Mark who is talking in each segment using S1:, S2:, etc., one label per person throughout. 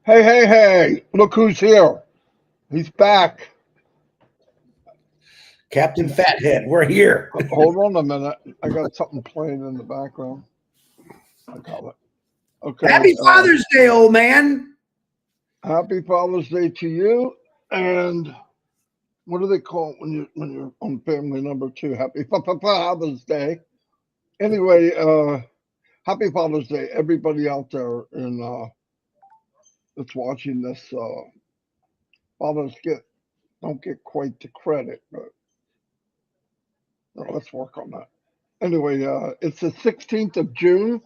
S1: Hey, hey, hey, look who's here. He's back.
S2: Captain Fathead, we're here.
S1: Hold on a minute. I got something playing in the background. I got it. Okay.
S2: Happy Father's Day, old man.
S1: Happy Father's Day to you. And what do they call it when you're on family number two? Happy Father's Day. Anyway, happy Father's Day, everybody out there in that's watching this. Fathers don't get quite the credit, but let's work on that. Anyway, it's the 16th of June.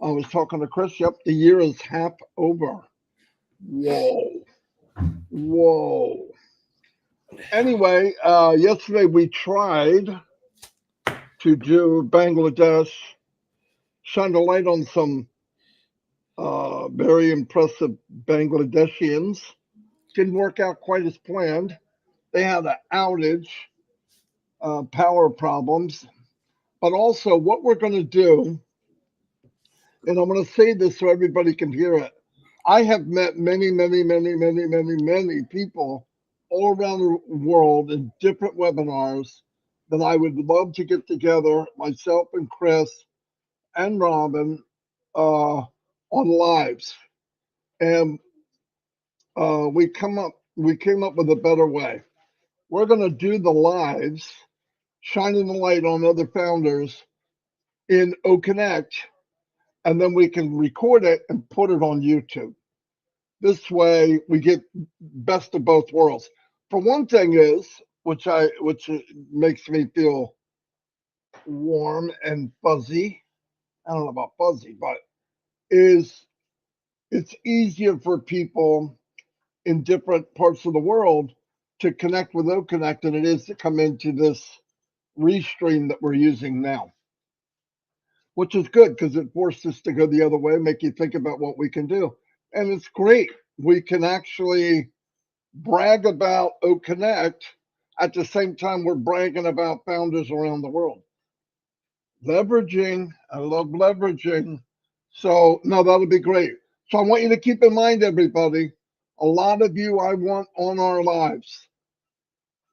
S1: I was talking to Chris. Yep, the year is half over. Whoa. Whoa. Anyway, yesterday we tried to do Bangladesh, shine a light on some very impressive Bangladeshians. Didn't work out quite as planned. They had an outage, power problems. But also, what we're going to do, and I'm going to say this so everybody can hear it. I have met many, many, many, many, many, many people all around the world in different webinars that I would love to get together, myself and Chris and Robin, on lives. And we came up with a better way. We're going to do the lives, shining the light on other founders in OConnect, and then we can record it and put it on YouTube. This way we get best of both worlds. For one thing is, which makes me feel warm and fuzzy. I don't know about fuzzy, but is it's easier for people in different parts of the world to connect with OConnect than it is to come into this restream that we're using now, which is good because it forced us to go the other way, make you think about what we can do. And it's great. We can actually brag about OConnect at the same time we're bragging about founders around the world. Leveraging, I love leveraging. So, no, that'll be great. So, I want you to keep in mind, everybody, a lot of you I want on our lives.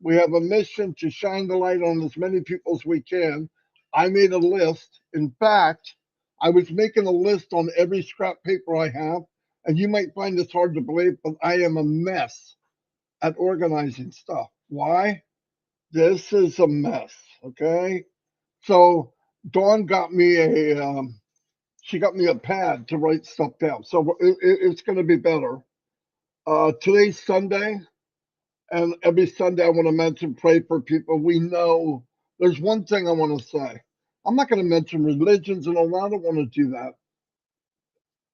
S1: We have a mission to shine the light on as many people as we can. I made a list. In fact, I was making a list on every scrap paper I have, and you might find this hard to believe, but I am a mess at organizing stuff. Why? This is a mess. Okay. So Dawn got me she got me a pad to write stuff down. So it's going to be better. Today's Sunday, and every Sunday I want to mention pray for people we know. There's one thing I want to say. I'm not going to mention religions and all. I don't want to do that.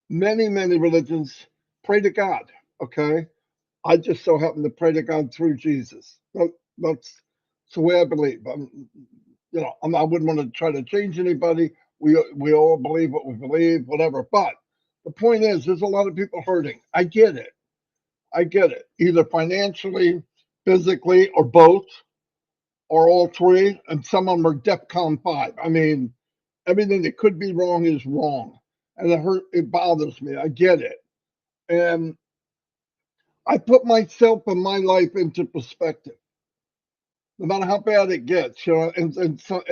S1: Many, many religions pray to God. Okay. I just so happen to pray to God through Jesus. That's the way I believe. I wouldn't want to try to change anybody. We all believe what we believe, whatever. But the point is, there's a lot of people hurting. I get it. I get it. Either financially, physically, or both, or all three. And some of them are DEFCON 5. I mean, everything that could be wrong is wrong, and it bothers me. I get it, and I put myself and my life into perspective, no matter how bad it gets, and so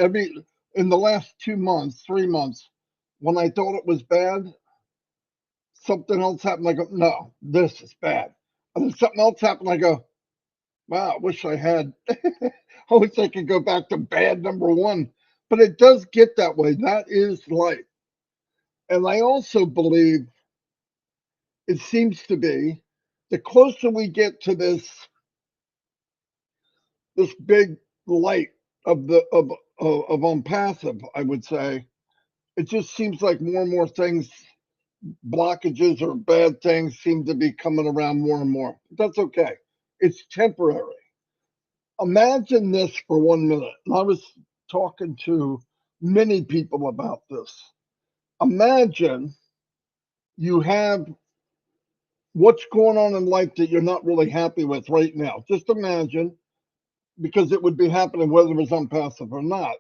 S1: in the last 2 months, 3 months, when I thought it was bad, something else happened. I go, no, this is bad. And then something else happened. I go, wow, I wish I had, I wish I could go back to bad number one. But it does get that way. That is life. And I also believe it seems to be the closer we get to this big light of Onpassive, I would say, it just seems like more and more things, blockages or bad things, seem to be coming around more and more. That's okay. It's temporary. Imagine this for 1 minute. And I was talking to many people about this. Imagine you have what's going on in life that you're not really happy with right now. Just imagine, because it would be happening whether it was Onpassive or not.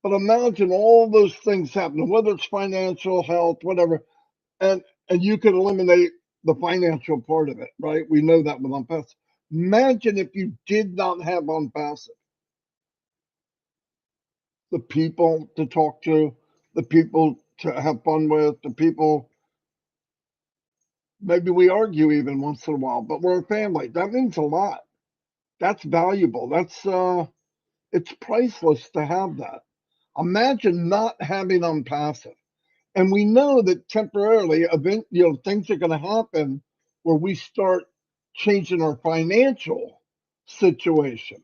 S1: But imagine all those things happening, whether it's financial, health, whatever, and you could eliminate the financial part of it, right? We know that with Onpassive. Imagine if you did not have Onpassive. The people to talk to, the people to have fun with, the people. Maybe we argue even once in a while, but we're a family. That means a lot. That's valuable. It's priceless to have that. Imagine not having Onpassive. And we know that temporarily, things are going to happen where we start changing our financial situation.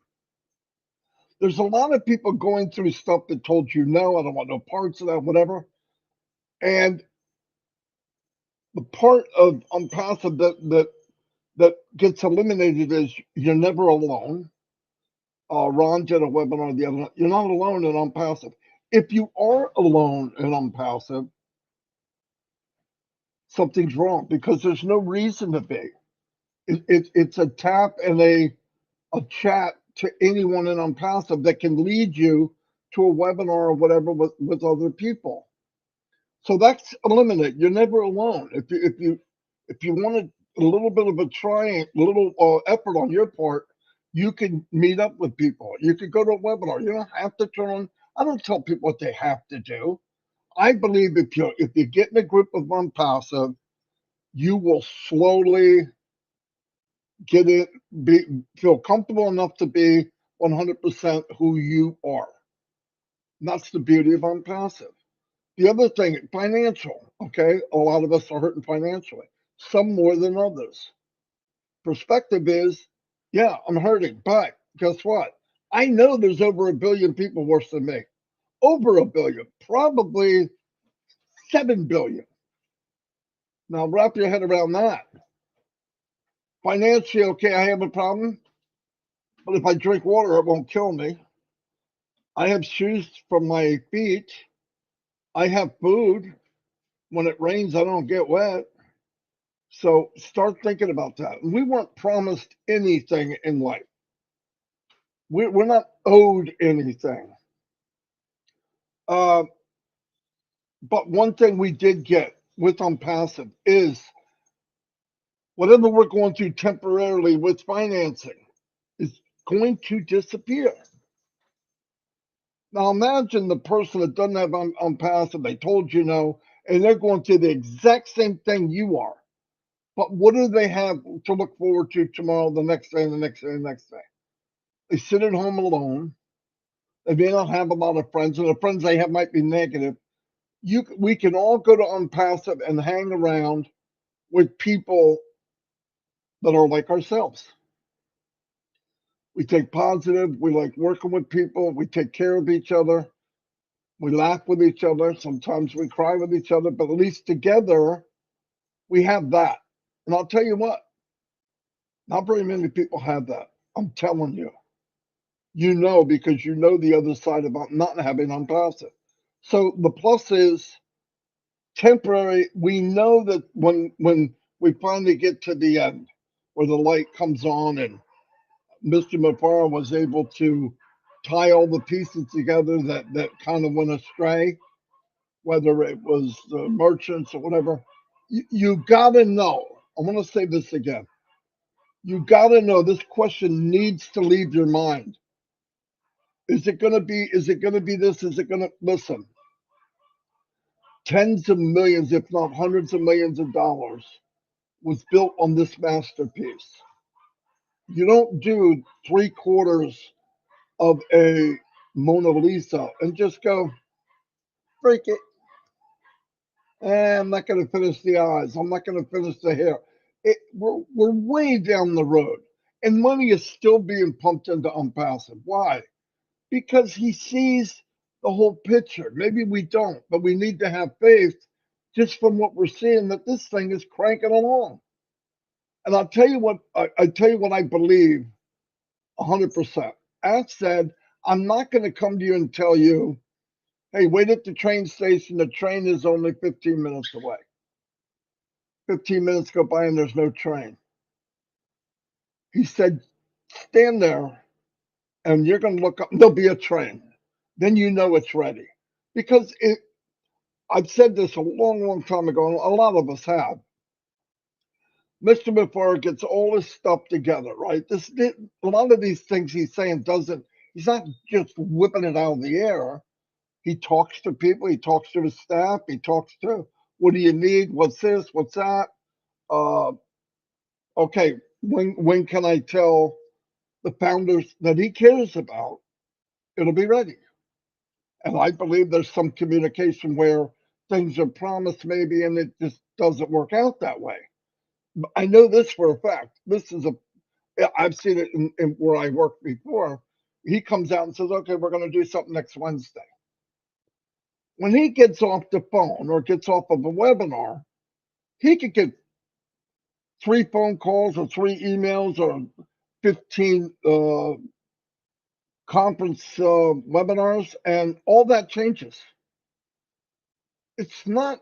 S1: There's a lot of people going through stuff that told you no, I don't want no parts of that, whatever. And the part of Onpassive that gets eliminated is you're never alone. Ron did a webinar the other night. You're not alone in Onpassive. If you are alone in Onpassive, something's wrong because there's no reason to be. It's a tap and a chat to anyone in Onpassive that can lead you to a webinar or whatever with other people. So that's eliminated. You're never alone. If you wanted a little bit of a little effort on your part, you can meet up with people. You could go to a webinar. You don't have to turn on. I don't tell people what they have to do. I believe if you get in a group of Onpassive, you will slowly get it, feel comfortable enough to be 100% who you are. And that's the beauty of Onpassive. The other thing, financial, okay? A lot of us are hurting financially, some more than others. Perspective is, yeah, I'm hurting, but guess what? I know there's over 1 billion people worse than me. Over 1 billion, probably 7 billion. Now wrap your head around that. Financially, okay, I have a problem, but if I drink water, it won't kill me. I have shoes for my feet. I have food. When it rains, I don't get wet. So start thinking about that. We weren't promised anything in life. We're not owed anything. Uh, but one thing we did get with Onpassive is whatever we're going through temporarily with financing is going to disappear. Now imagine the person that doesn't have Onpassive, they told you no, and they're going through the exact same thing you are. But what do they have to look forward to tomorrow, the next day, and the next day, and the next day? They sit at home alone. They may not have a lot of friends, and the friends they have might be negative. We can all go to Onpassive and hang around with people that are like ourselves. We take positive. We like working with people. We take care of each other. We laugh with each other. Sometimes we cry with each other, but at least together we have that. And I'll tell you what, not very many people have that. I'm telling you. You know, because you know the other side about not having Onpassive. So the plus is temporary. We know that when we finally get to the end, where the light comes on, and Mr. Mufareh was able to tie all the pieces together that kind of went astray, whether it was the merchants or whatever. You got to know. I want to say this again. You got to know this question needs to leave your mind. Is it going to be? Is it going to be this? Is it going to listen? Tens of millions, if not hundreds of millions of dollars was built on this masterpiece. You don't do 3/4 of a Mona Lisa and just go, break it. I'm not going to finish the eyes. I'm not going to finish the hair. We're way down the road. And money is still being pumped into Onpassive. Why? Because he sees the whole picture. Maybe we don't, but we need to have faith just from what we're seeing that this thing is cranking along. And I'll tell you what I tell you what I believe 100%. As said, I'm not going to come to you and tell you, hey, wait at the train station. The train is only 15 minutes away. 15 minutes go by and there's no train. He said, stand there and you're going to look up. There'll be a train. Then you know it's ready. Because I've said this a long, long time ago, and a lot of us have. Mr. Mufareh gets all his stuff together, right? A lot of these things he's saying he's not just whipping it out of the air. He talks to people, he talks to the staff, he talks to what do you need, what's this, what's that. Uh, okay, when can I tell the founders that he cares about it'll be ready? And I believe there's some communication where things are promised maybe and it just doesn't work out that way. I know this for a fact. I've seen it in where I worked before. He comes out and says, okay, we're going to do something next Wednesday. When he gets off the phone or gets off of a webinar, he could get 3 phone calls or 3 emails or 15 conference webinars, and all that changes. It's not,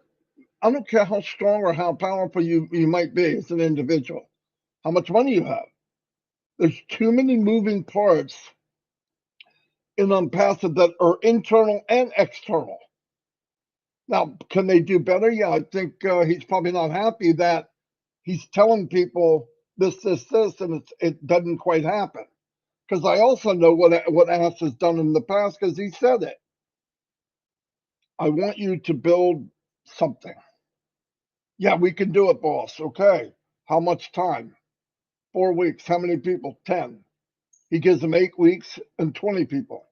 S1: I don't care how strong or how powerful you might be as an individual, how much money you have. There's too many moving parts in Onpassive that are internal and external. Now, can they do better? Yeah, I think he's probably not happy that he's telling people this, and it doesn't quite happen. Because I also know what Ash has done in the past because he said it. I want you to build something. Yeah, we can do it, boss. Okay. How much time? 4 weeks. How many people? 10. He gives them 8 weeks and 20 people.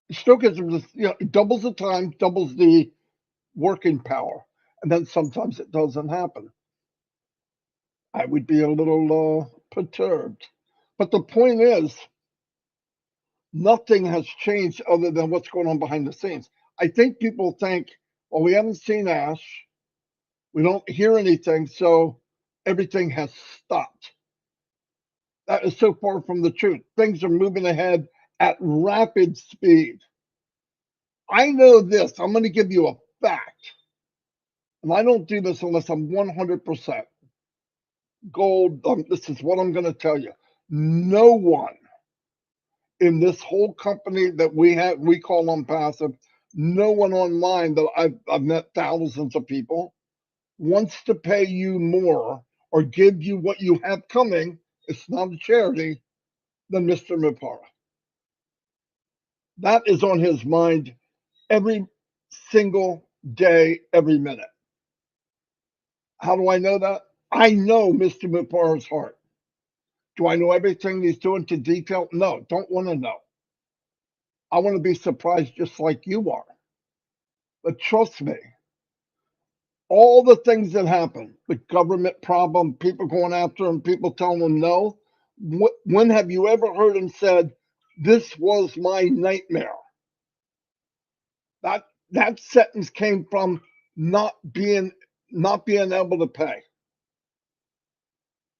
S1: He still gives them this, doubles the time, doubles the working power. And then sometimes it doesn't happen. I would be a little perturbed. But the point is, nothing has changed other than what's going on behind the scenes. I think people think, well, we haven't seen Ash, we don't hear anything, so everything has stopped. That is so far from the truth. Things are moving ahead at rapid speed. I know this. I'm going to give you a fact. And I don't do this unless I'm 100% gold. This is what I'm going to tell you. No one in this whole company that we call Onpassive, no one online that I've met thousands of people wants to pay you more or give you what you have coming. It's not a charity than Mr. Mufareh. That is on his mind every single day, every minute. How do I know that? I know Mr. Mufareh's heart. Do I know everything he's doing to detail? No, don't want to know. I want to be surprised just like you are. But trust me, all the things that happen, the government problem, people going after him, people telling him no. When have you ever heard him said, "This was my nightmare"? That sentence came from not being able to pay.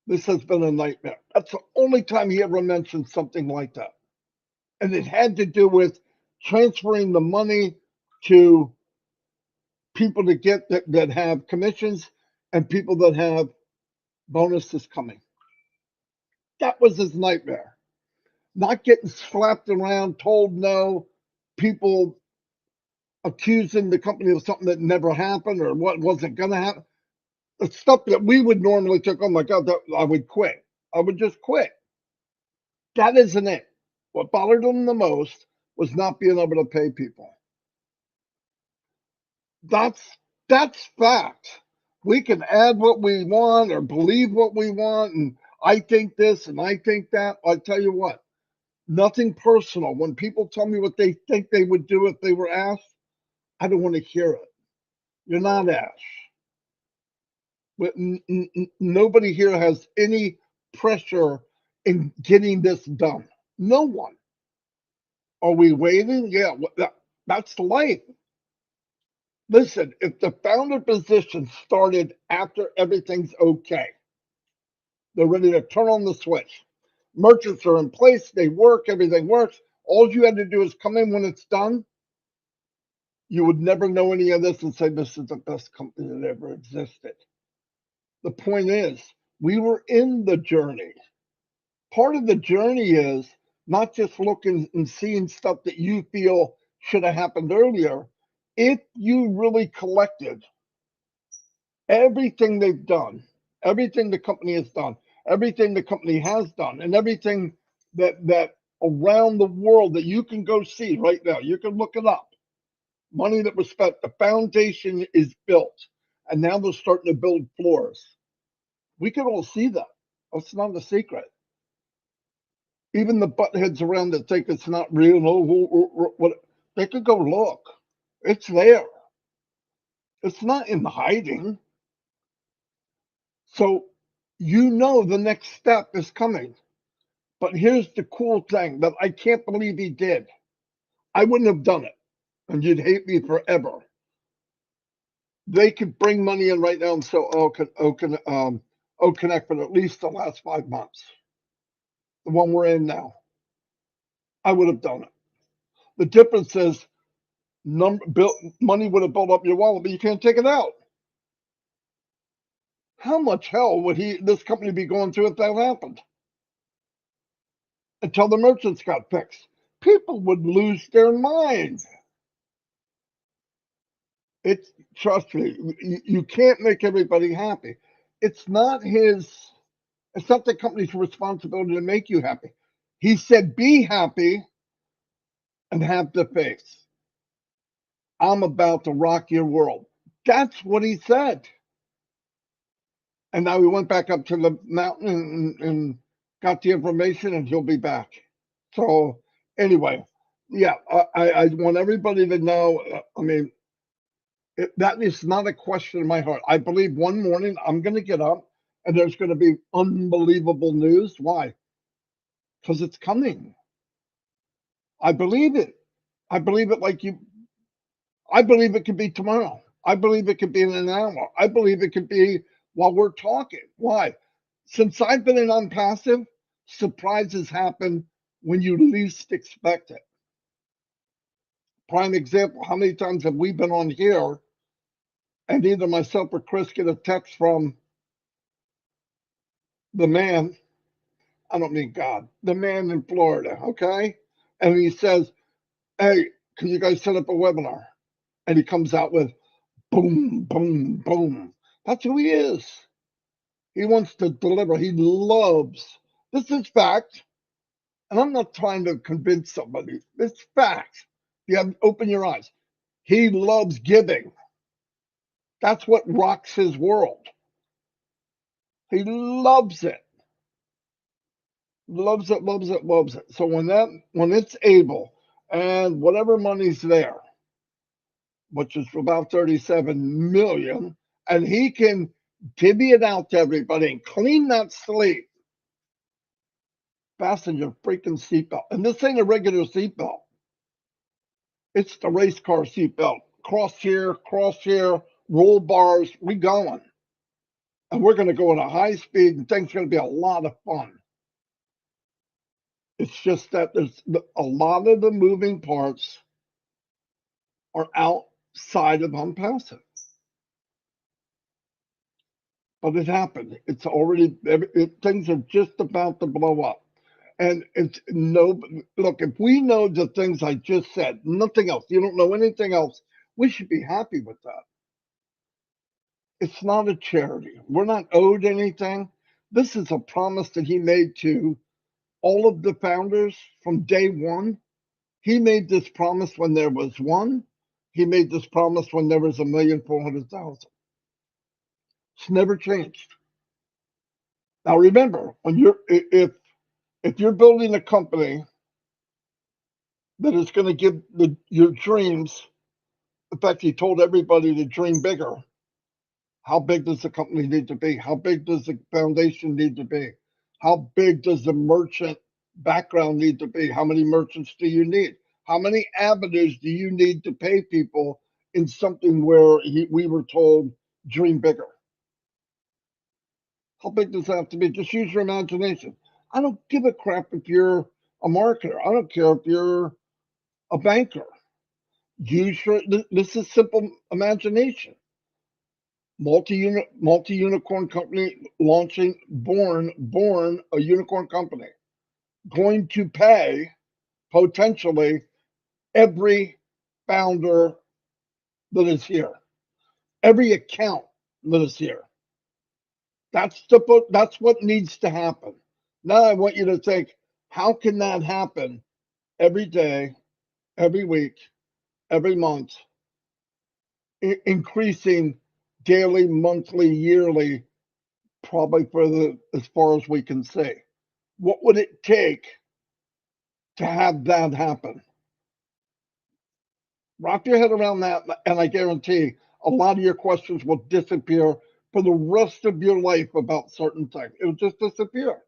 S1: This has been a nightmare. That's the only time he ever mentioned something like that, and it had to do with transferring the money to people to get that have commissions and people that have bonuses coming. That was his nightmare. Not getting slapped around, told no, people accusing the company of something that never happened or what wasn't going to happen. The stuff that we would normally take, oh my God, I would quit. I would just quit. That isn't it. What bothered him the most was not being able to pay people. That's that's fact. We can add what we want or believe what we want, and I think this and I think that. I tell you what, nothing personal. When people tell me what they think they would do if they were asked, I don't want to hear it. You're not Ash. But nobody here has any pressure in getting this done. No one. Are we waiting? Yeah, that's life. Listen, if the founder position started after everything's okay, they're ready to turn on the switch. Merchants are in place, they work, everything works. All you had to do is come in when it's done. You would never know any of this and say this is the best company that ever existed. The point is, we were in the journey. Part of the journey is not just looking and seeing stuff that you feel should have happened earlier. If you really collected everything they've done everything the company has done, everything the company has done, and everything that around the world that you can go see right now. You can look it up. Money that was spent, the foundation is built, and now they're starting to build floors. We can all see that. That's not a secret. Even the buttheads around that think it's not real, what they could go look. It's there. It's not in hiding. So you know the next step is coming. But here's the cool thing that I can't believe he did. I wouldn't have done it, and you'd hate me forever. They could bring money in right now and sell Connect for at least the last 5 months, the one we're in now. I would have done it. The difference is money would have built up your wallet, but you can't take it out. How much hell would this company be going through if that happened? Until the merchants got fixed. People would lose their mind. Trust me, you can't make everybody happy. It's not the company's responsibility to make you happy. He said, be happy and have the faith. I'm about to rock your world. That's what he said. And now we went back up to the mountain and got the information, and he'll be back. So anyway, yeah, I want everybody to know, that is not a question in my heart. I believe one morning I'm going to get up and there's going to be unbelievable news. Why? Because it's coming. I believe it. I believe it I believe it could be tomorrow. I believe it could be in an hour. I believe it could be while we're talking. Why? Since I've been in Onpassive, surprises happen when you least expect it. Prime example, how many times have we been on here and either myself or Chris get a text from the man, I don't mean God, the man in Florida, okay? And he says, hey, can you guys set up a webinar? And he comes out with boom, boom, boom. That's who he is. He wants to deliver. He loves. This is fact. And I'm not trying to convince somebody. It's fact. You have open your eyes. He loves giving. That's what rocks his world. He loves it. Loves it, loves it, loves it. So when it's able and whatever money's there, which is about 37 million, and he can divvy it out to everybody and clean that slate, fasten your freaking seatbelt. And this ain't a regular seatbelt. It's the race car seatbelt. Cross here, roll bars, we going. And we're going to go at a high speed, and things going to be a lot of fun. It's just that there's a lot of the moving parts are outside of Onpassive. But it happened. It's already, things are just about to blow up. And look, if we know the things I just said, nothing else, you don't know anything else, we should be happy with that. It's not a charity. We're not owed anything. This is a promise that he made to all of the founders from day one. He made this promise when there was one. He made this promise when there was 1,400,000. It's never changed. Now remember, if you're building a company that is going to give your dreams, in fact, he told everybody to dream bigger. How big does the company need to be? How big does the foundation need to be? How big does the merchant background need to be? How many merchants do you need? How many avenues do you need to pay people in something where we were told dream bigger? How big does that have to be? Just use your imagination. I don't give a crap if you're a marketer. I don't care if you're a banker. This is simple imagination. Multi-unicorn company launching, born a unicorn company, going to pay potentially every founder that is here, every account that is here. That's what needs to happen. Now I want you to think, how can that happen every day, every week, every month, increasing daily, monthly, yearly, probably for the as far as we can see. What would it take to have that happen? Wrap your head around that, and I guarantee a lot of your questions will disappear for the rest of your life about certain things. It'll just disappear.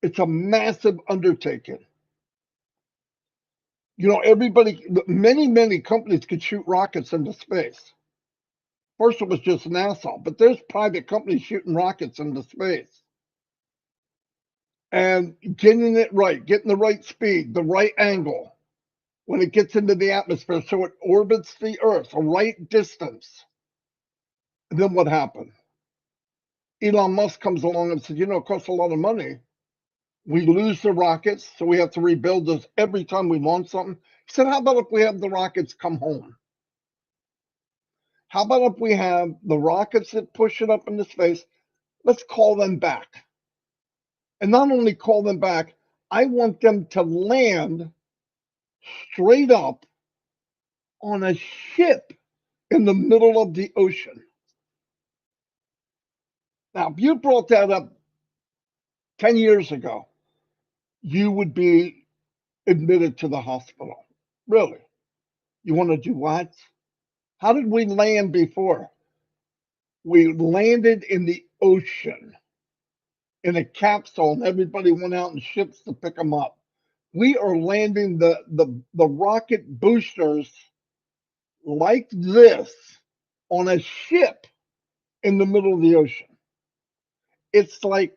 S1: It's a massive undertaking. You know, many companies could shoot rockets into space. First, it was just NASA, but there's private companies shooting rockets into space. And getting it right, getting the right speed, the right angle when it gets into the atmosphere so it orbits the Earth a right distance. And then what happened? Elon Musk comes along and says, you know, it costs a lot of money. We lose the rockets, so we have to rebuild those every time we launch something. He said, how about if we have the rockets come home? How about if we have the rockets that push it up into space? Let's call them back. And not only call them back, I want them to land straight up on a ship in the middle of the ocean. Now, if you brought that up 10 years ago, you would be admitted to the hospital. Really? You want to do what? How did we land before? We landed in the ocean in a capsule, and everybody went out in ships to pick them up. We are landing the rocket boosters like this on a ship in the middle of the ocean. It's like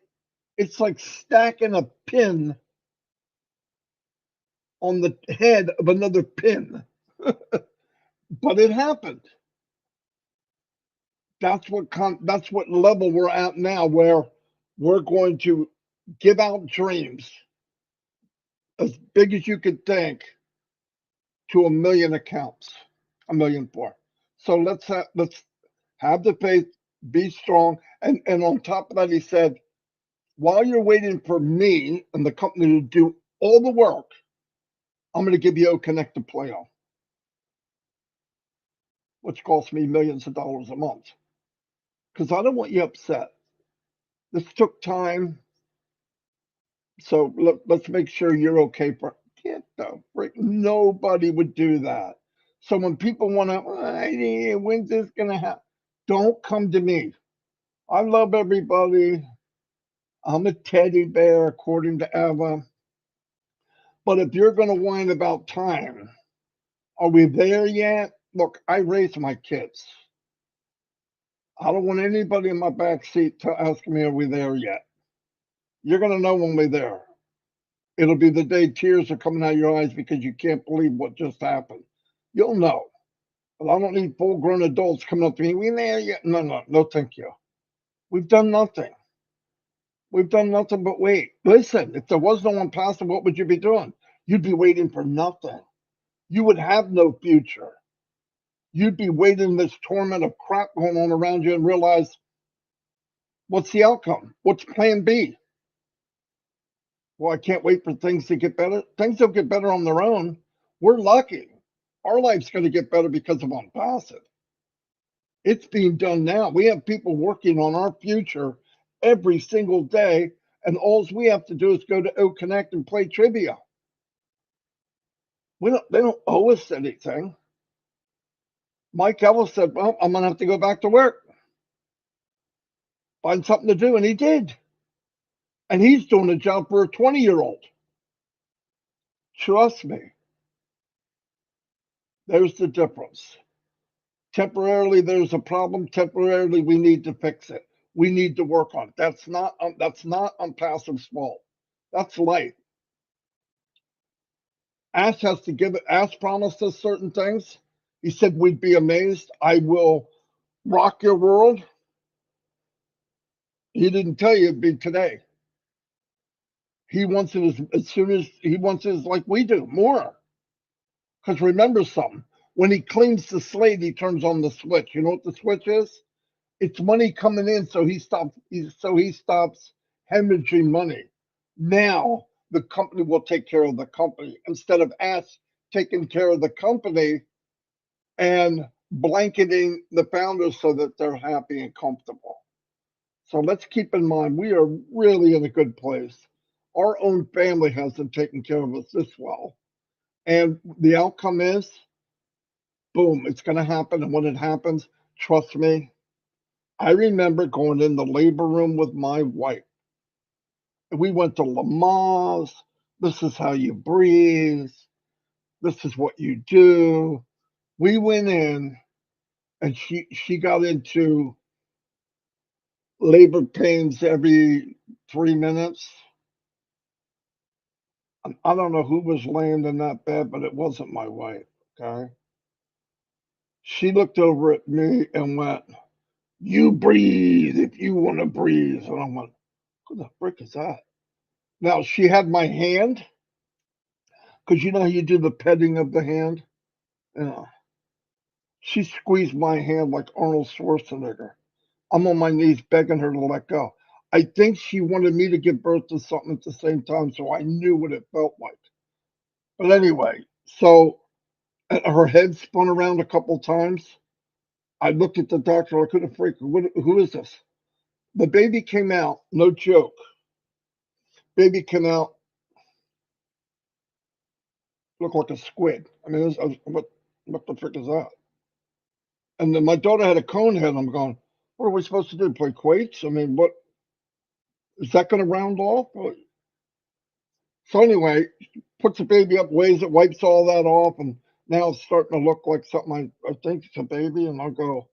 S1: stacking a pin on the head of another pin. But it happened. That's what level we're at now, where we're going to give out dreams as big as you could think to 1 million accounts, 1,000,004. So let's have the faith, be strong, and on top of that, he said, while you're waiting for me and the company to do all the work, I'm going to give you a connected player, which costs me millions of dollars a month, because I don't want you upset. This took time, so let's make sure you're okay. For get the frick, nobody would do that. So when people want to, when's this going to happen? Don't come to me. I love everybody. I'm a teddy bear, according to Eva. But if you're going to whine about time, are we there yet? Look, I raised my kids. I don't want anybody in my back seat to ask me, are we there yet? You're going to know when we're there. It'll be the day tears are coming out of your eyes because you can't believe what just happened. You'll know. But I don't need full grown adults coming up to me, we there yet? No, thank you. We've done nothing. We've done nothing but wait. Listen, if there was no Onpassive, what would you be doing? You'd be waiting for nothing. You would have no future. You'd be waiting this torment of crap going on around you and realize, what's the outcome? What's plan B? Well, I can't wait for things to get better. Things will get better on their own. We're lucky. Our life's going to get better because of Onpassive. It's being done now. We have people working on our future every single day, and all we have to do is go to O Connect and play trivia. They don't owe us anything. Mike Ellis said, well, I'm going to have to go back to work. Find something to do, and he did. And he's doing a job for a 20-year-old. Trust me. There's the difference. Temporarily, there's a problem. Temporarily, we need to fix it. We need to work on it. That's not Onpassive's fault. That's life. Ash promised us certain things. He said we'd be amazed. I will rock your world. He didn't tell you it'd be today. He wants it as soon as he wants it like we do, more. Because remember something, when he cleans the slate, he turns on the switch. You know what the switch is? It's money coming in, so he stops hemorrhaging money. Now the company will take care of the company instead of us taking care of the company and blanketing the founders so that they're happy and comfortable. So let's keep in mind we are really in a good place. Our own family hasn't taken care of us this well. And the outcome is boom, it's going to happen. And when it happens, trust me, I remember going in the labor room with my wife. We went to Lamaze. This is how you breathe. This is what you do. We went in and she got into labor pains every 3 minutes. I don't know who was laying in that bed, but it wasn't my wife. Okay. She looked over at me and went, "You breathe if you want to breathe." And I went, "Who the frick is that?" Now she had my hand because you know how you do the petting of the hand? Yeah. She squeezed my hand like Arnold Schwarzenegger. I'm on my knees begging her to let go. I think she wanted me to give birth to something at the same time, so I knew what it felt like. But anyway, so her head spun around a couple times. I looked at the doctor. I couldn't freak. Who is this? The baby came out. No joke. Baby came out. Looked like a squid. I mean, what the frick is that? And then my daughter had a cone head. I'm going, what are we supposed to do? Play quates? I mean, what is that going to round off? So anyway, puts the baby up, weighs it, wipes all that off, and now it's starting to look like something I think it's a baby. And I'll go,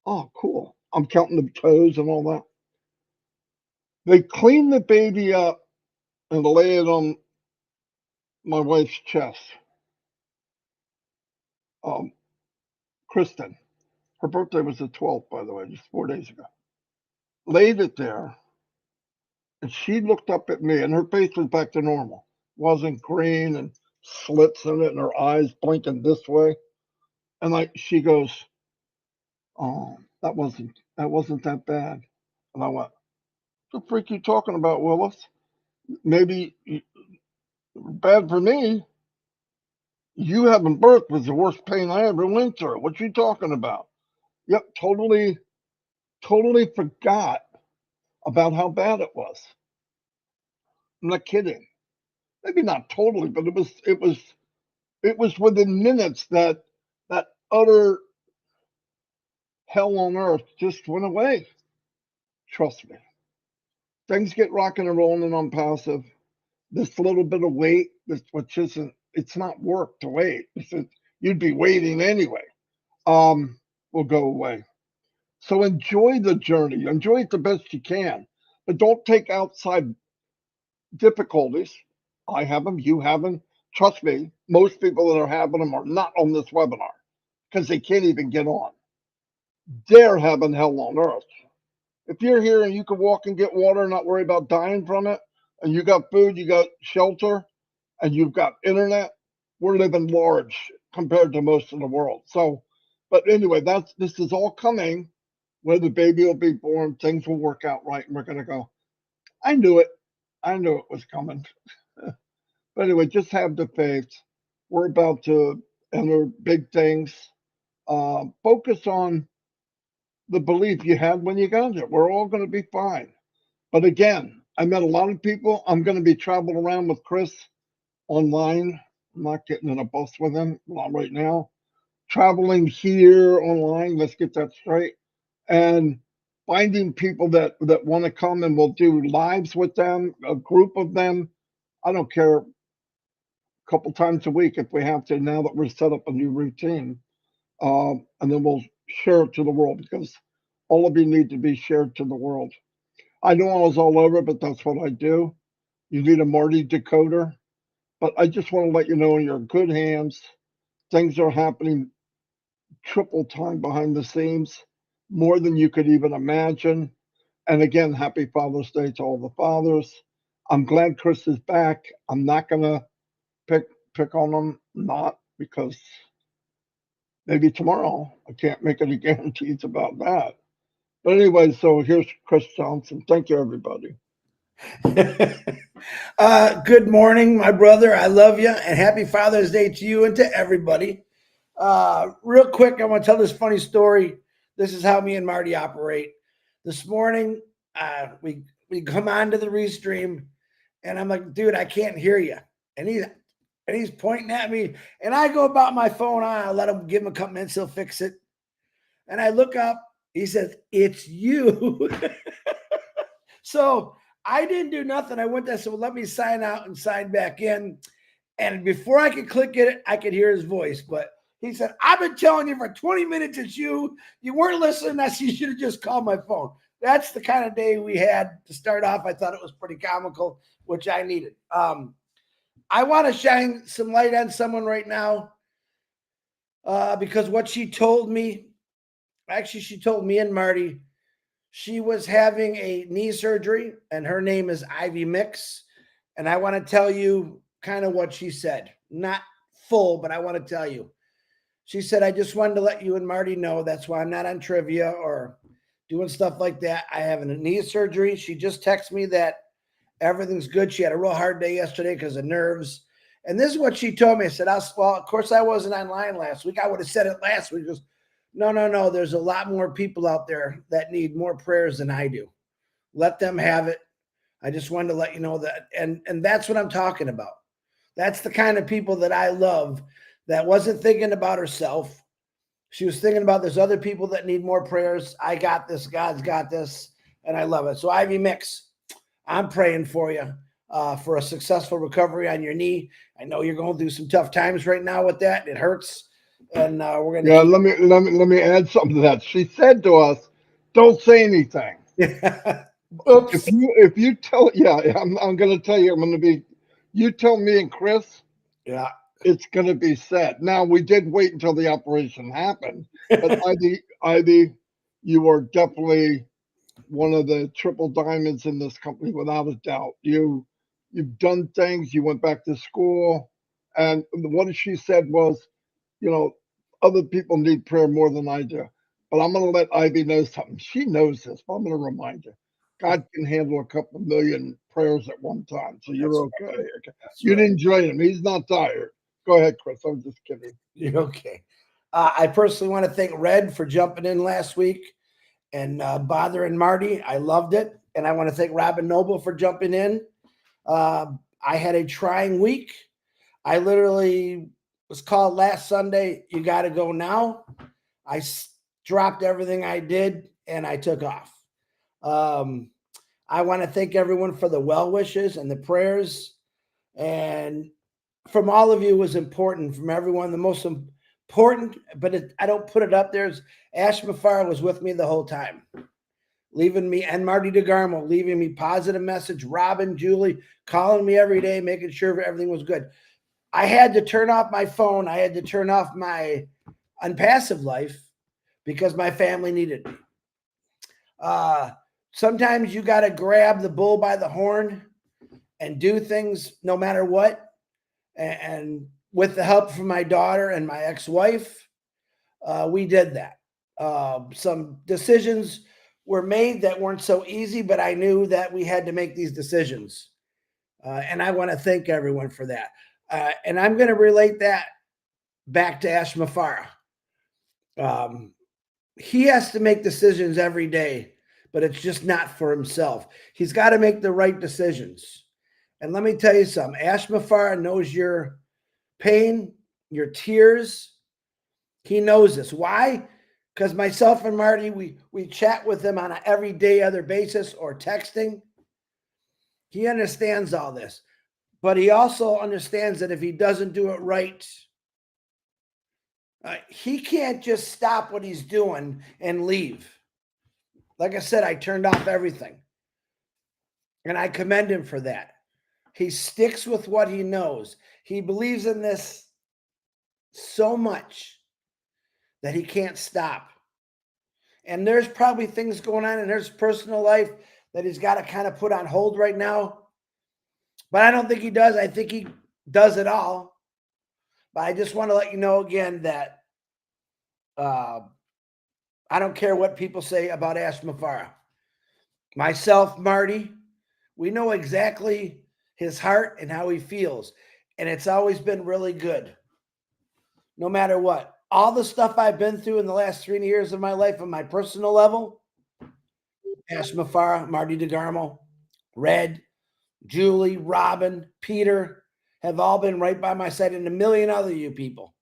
S1: oh, cool. I'm counting the toes and all that. They clean the baby up and lay it on my wife's chest. Um, Kristen, her birthday was the 12th, by the way, just 4 days ago. Laid it there, and she looked up at me, and her face was back to normal. Wasn't green and slits in it, and her eyes blinking this way. And like she goes, "Oh, that wasn't that bad." And I went, "What the freak you talking about, Willis? Maybe bad for me. You having birth was the worst pain I ever went through. What you talking about?" Yep, totally forgot about how bad it was. I'm not kidding. Maybe not totally, but it was within minutes that that utter hell on earth just went away. Trust me. Things get rocking and rolling on passive. This little bit of wait, which isn't, it's not work to wait. You'd be waiting anyway. Will go away. So enjoy the journey. Enjoy it the best you can, but don't take outside difficulties. I have them. You have them. Trust me. Most people that are having them are not on this webinar because they can't even get on. They're having hell on earth. If you're here and you can walk and get water and not worry about dying from it, and you got food, you got shelter, and you've got internet, we're living large compared to most of the world. So, but anyway, this is all coming where the baby will be born, things will work out right, and we're gonna go, I knew it. I knew it was coming. But anyway, just have the faith. We're about to enter big things. Focus on the belief you had when you got there. We're all going to be fine. But again, I met a lot of people. I'm going to be traveling around with Chris online. I'm not getting in a bus with him, not right now. Traveling here online. Let's get that straight. And finding people that want to come, and we'll do lives with them, a group of them. I don't care, a couple times a week if we have to. Now that we're set up a new routine, and then we'll share it to the world because all of you need to be shared to the world. I know I was all over, but that's what I do. You need a Marty decoder. But I just want to let you know you're in good hands. Things are happening triple time behind the scenes, more than you could even imagine. And again, happy Father's Day to all the fathers. I'm glad Chris is back. I'm not gonna pick pick on him, not because maybe tomorrow. I can't make any guarantees about that. But anyway, so here's Chris Johnson. Thank you, everybody.
S2: Good morning, my brother. I love you, and happy Father's Day to you and to everybody. Real quick, I want to tell this funny story. This is how me and Marty operate. This morning, we come onto the restream, and I'm like, dude, I can't hear you. And he's pointing at me, and I go about my phone on. I let him give him a couple minutes, he'll fix it. And I look up, he says, "It's you." So I didn't do nothing. I went there, so let me sign out and sign back in. And before I could click it, I could hear his voice. But he said, "I've been telling you for 20 minutes it's you. You weren't listening. You should have just called my phone." That's the kind of day we had to start off. I thought it was pretty comical, which I needed. I want to shine some light on someone right now because what she told me, actually, she told me and Marty, she was having a knee surgery, and her name is Ivy Mix. And I want to tell you kind of what she said. Not full, but I want to tell you. She said, "I just wanted to let you and Marty know that's why I'm not on trivia or doing stuff like that. I have a knee surgery." She just texted me that everything's good. She had a real hard day yesterday because of nerves. And this is what she told me. I said, "Well, of course I wasn't online last week. I would have said it last week." She goes, No. There's a lot more people out there that need more prayers than I do. Let them have it. I just wanted to let you know that." And that's what I'm talking about. That's the kind of people that I love, that wasn't thinking about herself. She was thinking about there's other people that need more prayers. I got this. God's got this. And I love it. So Ivy Mix, I'm praying for you for a successful recovery on your knee. I know you're going through some tough times right now with that. It hurts. And we're going
S1: Yeah,
S2: to
S1: let me add something to that. She said to us, "Don't say anything. If
S2: Oops.
S1: you tell, yeah, I'm going to tell you, I'm going to be. You tell me and Chris,
S2: Yeah.
S1: it's going to be said." Now we did wait until the operation happened, but Ivy, you are definitely one of the triple diamonds in this company without a doubt. You've done things. You went back to school, and what she said was, you know, other people need prayer more than I do. But I'm going to let Ivy know something. She knows this, but I'm going to remind her. God can handle a couple million prayers at one time, so you're
S2: That's
S1: okay.
S2: right.
S1: Okay.
S2: That's
S1: You
S2: right.
S1: didn't join him. He's not tired. Go ahead, Chris. I'm just kidding.
S2: You're okay. I personally want to thank Red for jumping in last week and bothering Marty. I loved it. And I want to thank Robin Noble for jumping in. I had a trying week. I literally was called last Sunday, "You got to go now." I dropped everything I did and I took off. Um, I want to thank everyone for the well wishes and the prayers. And from all of you was important, from everyone. The most important, but I don't put it up there, is Ash Mufareh was with me the whole time, leaving me, and Marty DeGarmo leaving me positive message. Robin, Julie calling me every day, making sure everything was good. I had to turn off my phone. I had to turn off my Onpassive life because my family needed me. Sometimes you got to grab the bull by the horn and do things no matter what. And with the help from my daughter and my ex-wife, we did that. Some decisions were made that weren't so easy, but I knew that we had to make these decisions. And I want to thank everyone for that. And I'm going to relate that back to Ash Mufareh. He has to make decisions every day, but it's just not for himself. He's got to make the right decisions. And let me tell you something. Ash Mufareh knows your pain, your tears. He knows this. Why? Because myself and Marty, we chat with him on an everyday other basis or texting. He understands all this, but he also understands that if he doesn't do it right, he can't just stop what he's doing and leave. Like I said, I turned off everything, and I commend him for that. He sticks with what he knows. He believes in this so much that he can't stop. And there's probably things going on in his personal life that he's got to kind of put on hold right now. But I don't think he does. I think he does it all. But I just want to let you know again that I don't care what people say about Ash Mufareh. Myself, Marty, we know exactly his heart and how he feels. And it's always been really good. No matter what. All the stuff I've been through in the last 3 years of my life on my personal level, Ash Mufareh, Marty DeGarmo, Red, Julie, Robin, Peter have all been right by my side, and a million other you people.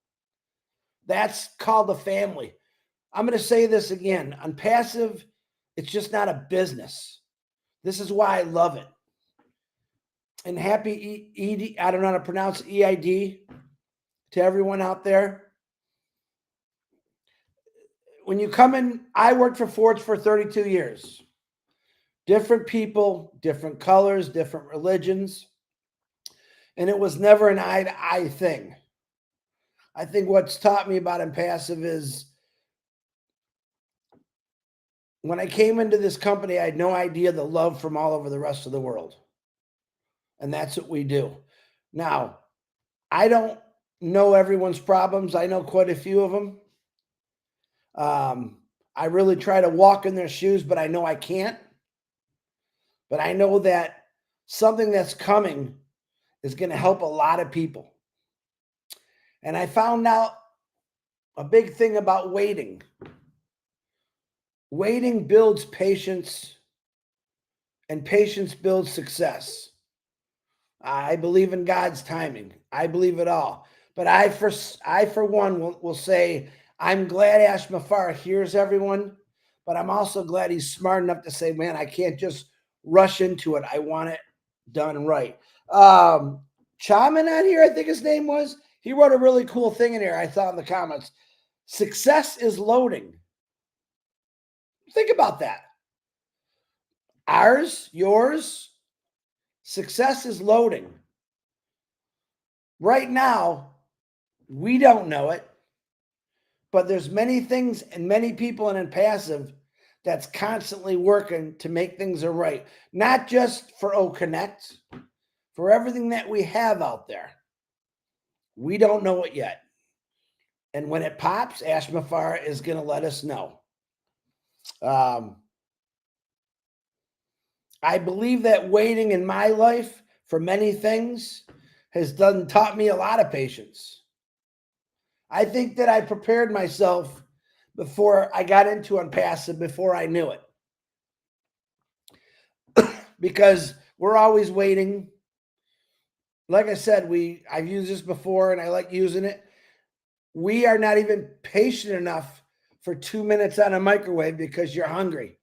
S2: That's called a family. I'm going to say this again. Onpassive, it's just not a business. This is why I love it. And happy ED, I don't know how to pronounce EID to everyone out there. When you come in, I worked for Ford's for 32 years. Different people, different colors, different religions. And it was never an eye-to-eye thing. I think what's taught me about Onpassive is when I came into this company, I had no idea the love from all over the rest of the world. And that's what we do. Now, I don't know everyone's problems. I know quite a few of them. I really try to walk in their shoes, but I know I can't. But I know that something that's coming is going to help a lot of people. And I found out a big thing about waiting. Waiting builds patience, and patience builds success. I believe in God's timing. I believe it all. But I for one, will say, I'm glad Ash Mufareh hears everyone, but I'm also glad he's smart enough to say, man, I can't just rush into it. I want it done right. Chaman on here, I think his name was, he wrote a really cool thing in here, I thought in the comments. Success is loading. Think about that. Ours, yours, success is loading. Right now, we don't know it, but there's many things and many people in Onpassive that's constantly working to make things right. Not just for OConnect, for everything that we have out there. We don't know it yet. And when it pops, Ash Mufareh is going to let us know. I believe that waiting in my life for many things has taught me a lot of patience. I think that I prepared myself before I got into Onpassive, before I knew it. Because we're always waiting. Like I said, I've used this before and I like using it. We are not even patient enough for 2 minutes on a microwave because you're hungry.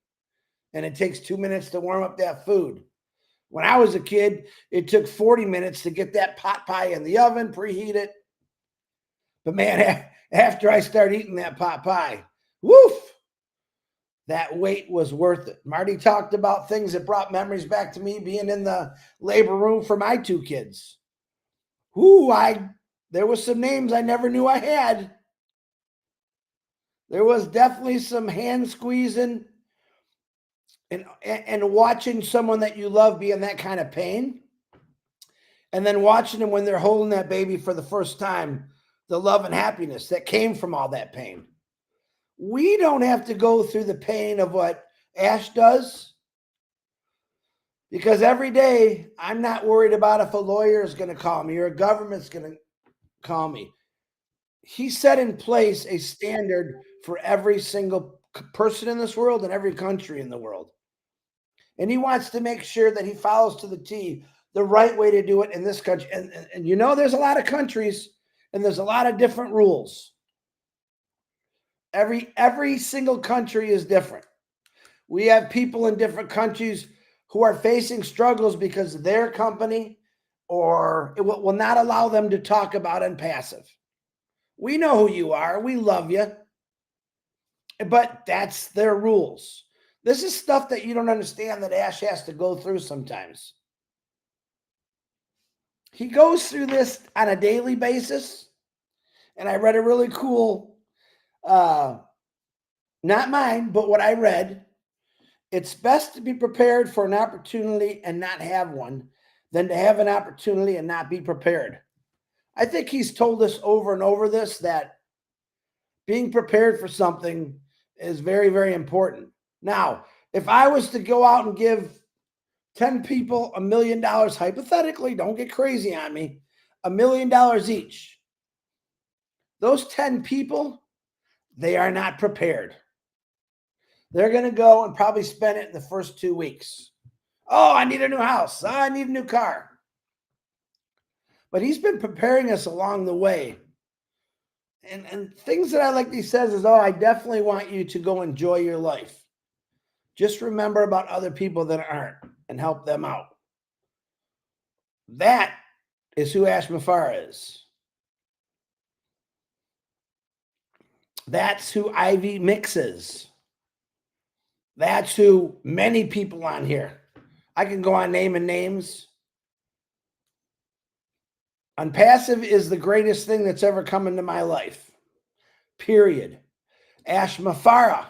S2: And it takes 2 minutes to warm up that food. When I was a kid, it took 40 minutes to get that pot pie in the oven, preheat it. But man, after I started eating that pot pie, woof, that wait was worth it. Marty talked about things that brought memories back to me being in the labor room for my 2 kids. There was some names I never knew I had. There was definitely some hand squeezing and watching someone that you love be in that kind of pain. And then watching them when they're holding that baby for the first time, the love and happiness that came from all that pain. We don't have to go through the pain of what Ash does, because every day I'm not worried about if a lawyer is going to call me or a government's going to call me. He set in place a standard for every single person in this world and every country in the world. And he wants to make sure that he follows to the T the right way to do it in this country. And you know, there's a lot of countries and there's a lot of different rules. Every single country is different. We have people in different countries who are facing struggles because their company or it will not allow them to talk about Onpassive. We know who you are. We love you. But that's their rules. This is stuff that you don't understand that Ash has to go through sometimes. He goes through this on a daily basis. And I read a really cool, not mine, but what I read. It's best to be prepared for an opportunity and not have one than to have an opportunity and not be prepared. I think he's told us over and over this, that being prepared for something is very, very important. Now, if I was to go out and give 10 people $1 million, hypothetically, don't get crazy on me, $1 million each, those 10 people, they are not prepared. They're going to go and probably spend it in the first 2 weeks. Oh, I need a new house. I need a new car. But he's been preparing us along the way. And things that I like he says is, oh, I definitely want you to go enjoy your life. Just remember about other people that aren't and help them out. That is who Mufareh is. That's who Ivy mixes. That's who many people on here. I can go on naming names. Onpassive is the greatest thing that's ever come into my life. Period. Mufareh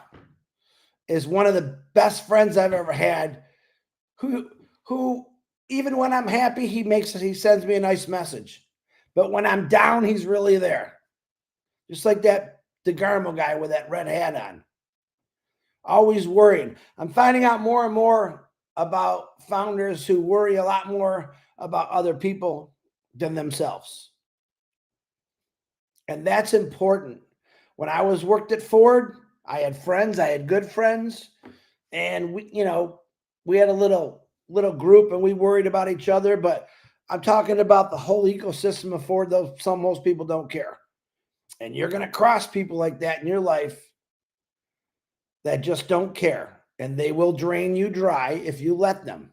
S2: is one of the best friends I've ever had. Who even when I'm happy, he sends me a nice message. But when I'm down, he's really there. Just like that DeGarmo guy with that red hat on. Always worrying. I'm finding out more and more about founders who worry a lot more about other people than themselves. And that's important. When I worked at Ford, I had friends, I had good friends, and we had a little group and we worried about each other, but I'm talking about the whole ecosystem of Ford, though most people don't care. And you're going to cross people like that in your life that just don't care, and they will drain you dry if you let them.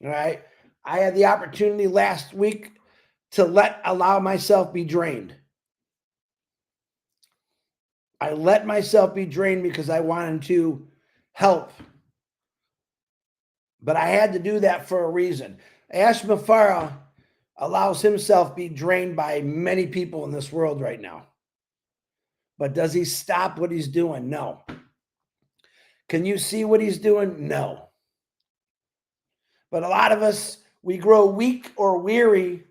S2: All right. I had the opportunity last week to allow myself be drained. I let myself be drained because I wanted to help. But I had to do that for a reason. Mufareh allows himself be drained by many people in this world right now. But does he stop what he's doing? No. Can you see what he's doing? No. But a lot of us, we grow weak or weary.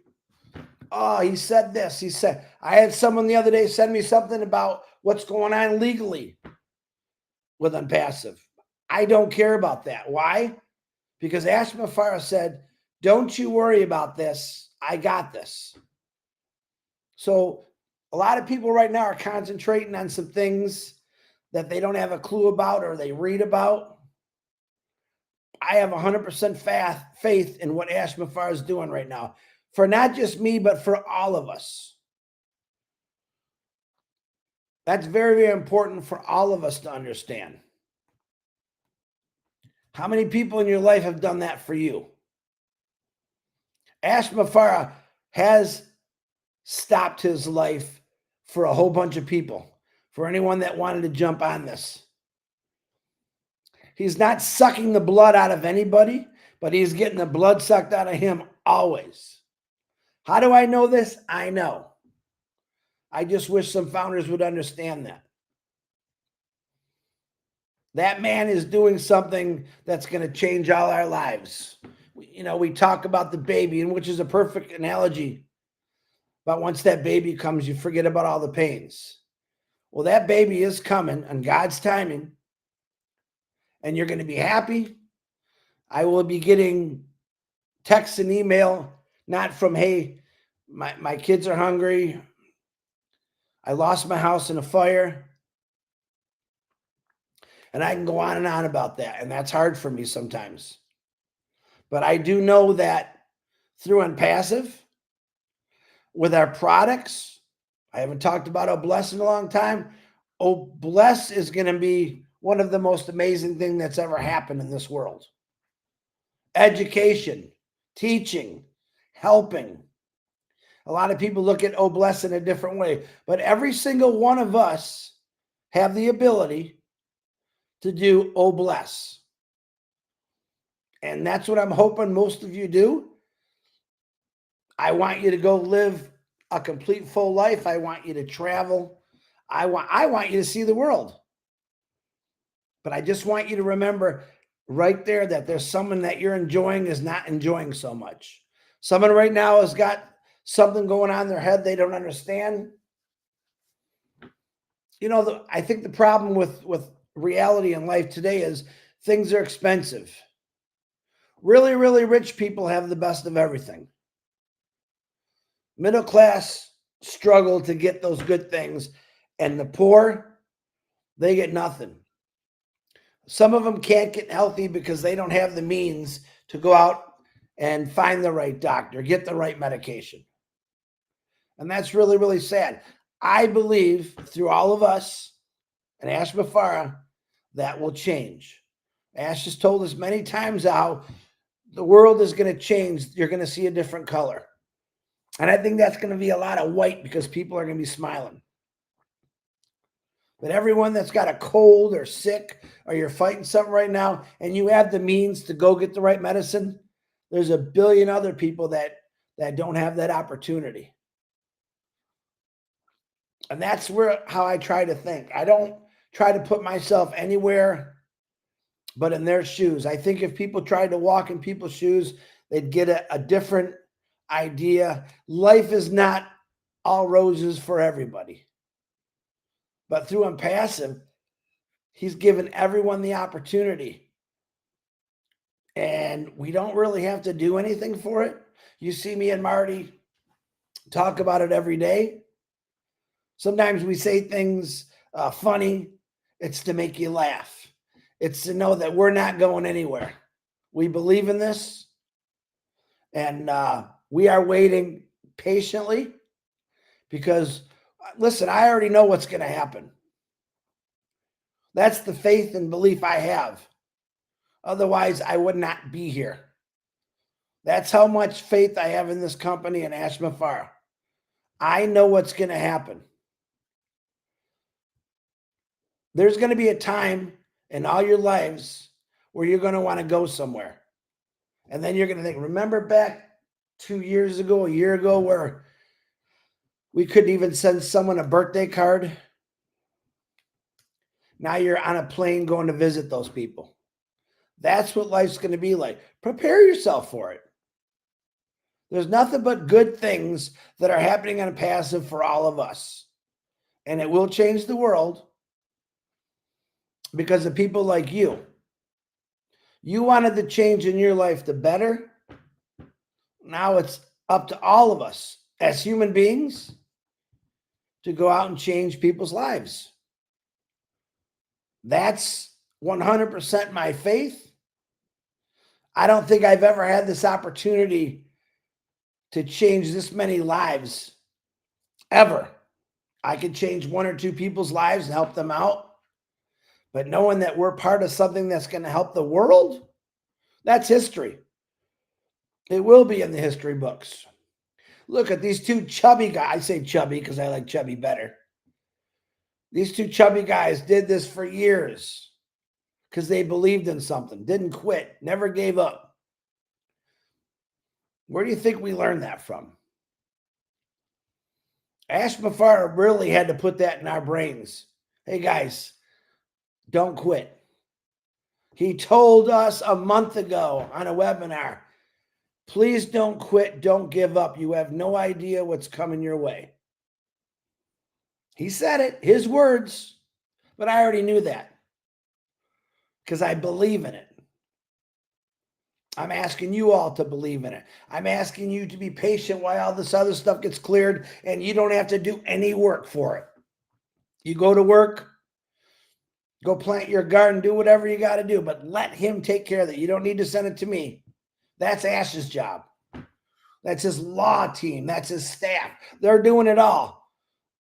S2: Oh, he said this. He said, I had someone the other day send me something about what's going on legally with Onpassive. I don't care about that. Why? Because Mufareh said, don't you worry about this. I got this. So a lot of people right now are concentrating on some things that they don't have a clue about or they read about. I have 100% faith in what Mufareh is doing right now. For not just me, but for all of us. That's very, very important for all of us to understand. How many people in your life have done that for you? Mufareh has stopped his life for a whole bunch of people, for anyone that wanted to jump on this. He's not sucking the blood out of anybody, but he's getting the blood sucked out of him always. How do I know this? I know. I just wish some founders would understand that. That man is doing something that's going to change all our lives. We talk about the baby, and which is a perfect analogy. But once that baby comes, you forget about all the pains. Well, that baby is coming on God's timing, and you're going to be happy. I will be getting text and email, not from, hey, my kids are hungry. I lost my house in a fire. And I can go on and on about that. And that's hard for me sometimes. But I do know that through Onpassive, with our products, I haven't talked about Obless in a long time. Obless is going to be one of the most amazing things that's ever happened in this world. Education, teaching, helping. A lot of people look at Obless in a different way, but every single one of us have the ability to do Obless. And that's what I'm hoping most of you do. I want you to go live a complete full life. I want you to travel. I want you to see the world. But I just want you to remember right there that there's someone that you're enjoying is not enjoying so much. Someone right now has got something going on in their head they don't understand. You know, I think the problem with reality in life today is things are expensive. Really, really rich people have the best of everything. Middle class struggle to get those good things, and the poor, they get nothing. Some of them can't get healthy because they don't have the means to go out and find the right doctor, get the right medication. And that's really, really sad. I believe through all of us and Ash Mufareh, that will change. Ash has told us many times how the world is going to change. You're going to see a different color. And I think that's going to be a lot of white because people are going to be smiling. But everyone that's got a cold or sick or you're fighting something right now and you have the means to go get the right medicine, there's a billion other people that don't have that opportunity. And that's how I try to think. I don't try to put myself anywhere but in their shoes. I think if people tried to walk in people's shoes, they'd get a different idea. Life is not all roses for everybody. But through Onpassive, he's given everyone the opportunity. And we don't really have to do anything for it. You see me and Marty talk about it every day. Sometimes we say things funny. It's to make you laugh. It's to know that we're not going anywhere. We believe in this. And we are waiting patiently because, listen, I already know what's going to happen. That's the faith and belief I have. Otherwise, I would not be here. That's how much faith I have in this company and Ash Mufareh. I know what's going to happen. There's going to be a time in all your lives where you're going to want to go somewhere. And then you're going to think, remember back 2 years ago, a year ago, where we couldn't even send someone a birthday card? Now you're on a plane going to visit those people. That's what life's going to be like. Prepare yourself for it. There's nothing but good things that are happening on Onpassive for all of us. And it will change the world because of people like you. You wanted the change in your life to better. Now it's up to all of us as human beings to go out and change people's lives. That's 100% my faith. I don't think I've ever had this opportunity to change this many lives ever. I could change 1 or 2 people's lives and help them out. But knowing that we're part of something that's going to help the world, that's history. It will be in the history books. Look at these 2 chubby guys. I say chubby because I like chubby better. These 2 chubby guys did this for years because they believed in something, didn't quit, never gave up. Where do you think we learned that from? Ash Mufareh really had to put that in our brains. Hey guys, don't quit. He told us a month ago on a webinar, please don't quit, don't give up. You have no idea what's coming your way. He said it, his words, but I already knew that because I believe in it. I'm asking you all to believe in it. I'm asking you to be patient while all this other stuff gets cleared and you don't have to do any work for it. You go to work, go plant your garden, do whatever you got to do, but let him take care of that. You don't need to send it to me. That's Ash's job. That's his law team. That's his staff. They're doing it all.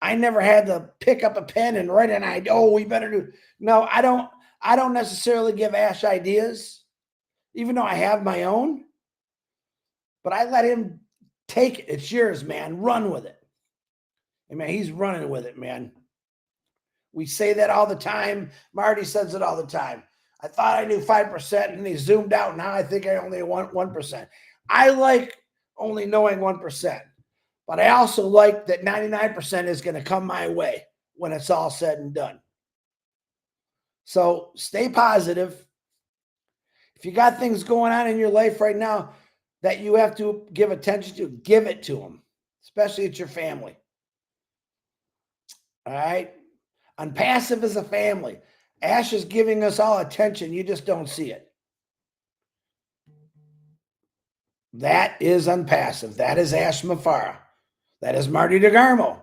S2: I never had to pick up a pen and write an idea. Oh, we better do. No, I don't necessarily give Ash ideas, even though I have my own, but I let him take it. It's yours, man. Run with it. And man, he's running with it, man. We say that all the time. Marty says it all the time. I thought I knew 5% and he zoomed out. Now I think I only want 1%. I like only knowing 1%, but I also like that 99% is going to come my way when it's all said and done. So stay positive. If you got things going on in your life right now that you have to give attention to, give it to them, especially at your family. All right. Onpassive is a family. Ash is giving us all attention. You just don't see it. That is Onpassive. That is Ash Mufareh. That is Marty DeGarmo.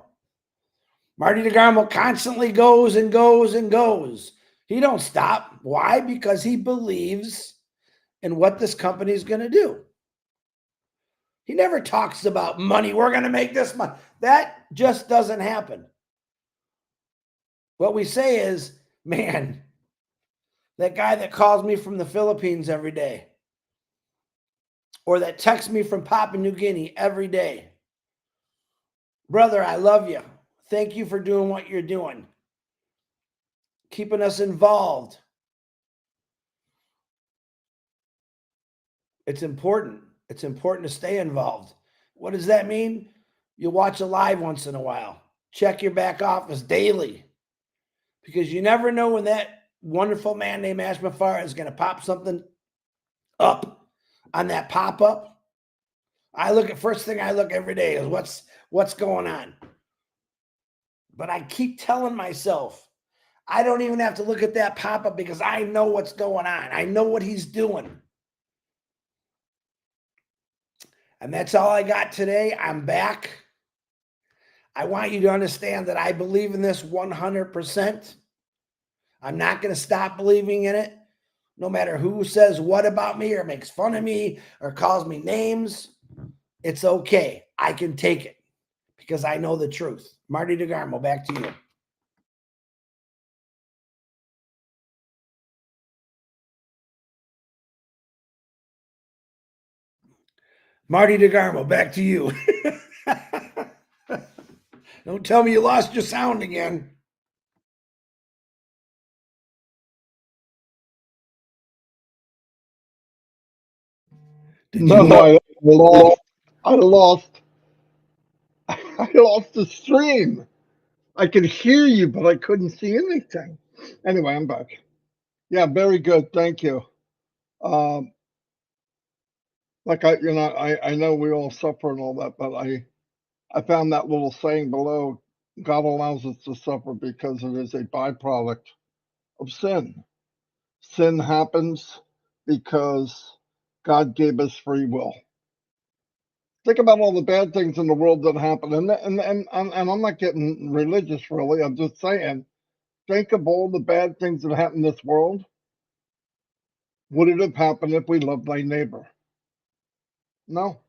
S2: Marty DeGarmo constantly goes and goes and goes. He don't stop. Why? Because he believes in what this company is going to do. He never talks about money. We're going to make this money. That just doesn't happen. What we say is, man, that guy that calls me from the Philippines every day, or that texts me from Papua New Guinea every day. Brother, I love you. Thank you for doing what you're doing. Keeping us involved. It's important. It's important to stay involved. What does that mean? You watch a live once in a while. Check your back office daily. Because you never know when that wonderful man named Ash Mufareh is going to pop something up on that pop-up. First thing I look every day is what's going on. But I keep telling myself, I don't even have to look at that pop-up because I know what's going on. I know what he's doing. And that's all I got today. I'm back. I want you to understand that I believe in this 100%. I'm not going to stop believing in it, no matter who says what about me or makes fun of me or calls me names. It's okay. I can take it because I know the truth. Marty DeGarmo, back to you. Marty DeGarmo, back to you. Don't tell me you lost your sound again.
S1: No, I lost I lost the stream. I could hear you, but I couldn't see anything. Anyway, I'm back. Yeah, very good. Thank you. Um, like I know we all suffer and all that, but I found that little saying below: God allows us to suffer because it is a byproduct of sin. Sin happens because God gave us free will. Think about all the bad things in the world that happen, and I'm not getting religious really. I'm just saying, think of all the bad things that happen in this world. Would it have happened if we loved thy neighbor? No,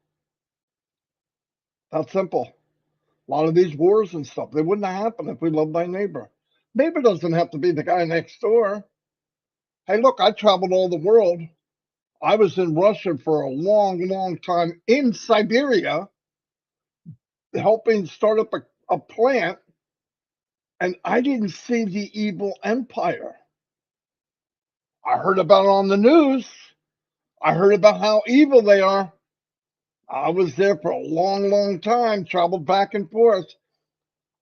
S1: that's simple. A lot of these wars and stuff, they wouldn't have happened if we loved thy neighbor. Neighbor doesn't have to be the guy next door. Hey, look, I traveled all the world. I was in Russia for a long, long time, in Siberia, helping start up a plant, and I didn't see the evil empire. I heard about it on the news. I heard about how evil they are. I was there for a long, long time, traveled back and forth.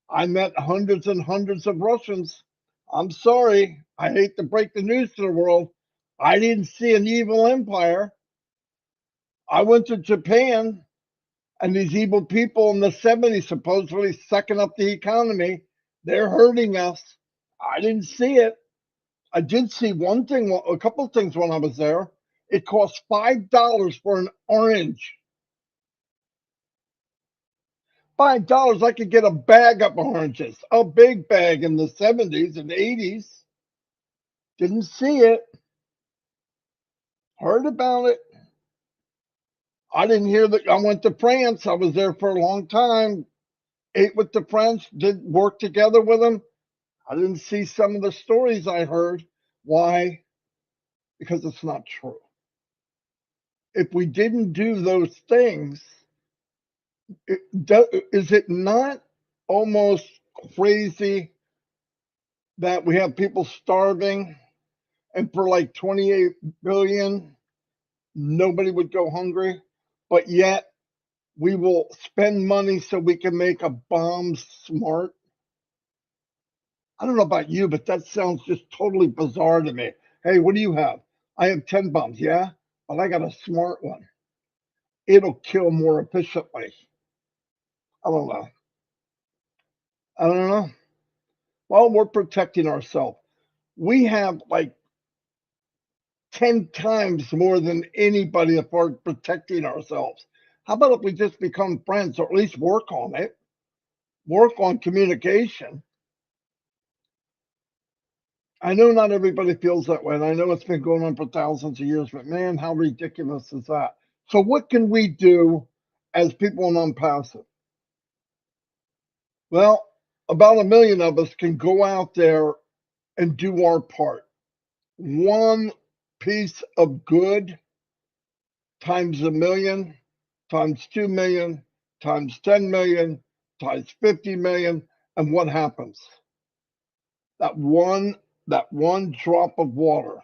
S1: I met hundreds and hundreds of Russians. I'm sorry. I hate to break the news to the world. I didn't see an evil empire. I went to Japan, and these evil people in the 70s supposedly sucking up the economy. They're hurting us. I didn't see it. I did see one thing, a couple of things when I was there. It cost $5 for an orange. $5, I could get a bag of oranges, a big bag in the 70s and 80s. Didn't see it. Heard about it. I didn't hear that. I went to France. I was there for a long time. Ate with the French, did work together with them. I didn't see some of the stories I heard. Why? Because it's not true. If we didn't do those things, is it not almost crazy that we have people starving and for like 28 billion, nobody would go hungry, but yet we will spend money so we can make a bomb smart? I don't know about you, but that sounds just totally bizarre to me. Hey, what do you have? I have 10 bombs, yeah, but I got a smart one. It'll kill more efficiently. I don't know. I don't know. Well, we're protecting ourselves. We have like 10 times more than anybody as far as protecting ourselves. How about if we just become friends or at least work on it? Work on communication. I know not everybody feels that way, and I know it's been going on for thousands of years, but man, how ridiculous is that? So, what can we do as people in Onpassive? Well, about 1 million of us can go out there and do our part. One piece of good times 1 million, times 2 million, times 10 million, times 50 million, and what happens? That one that one drop of water,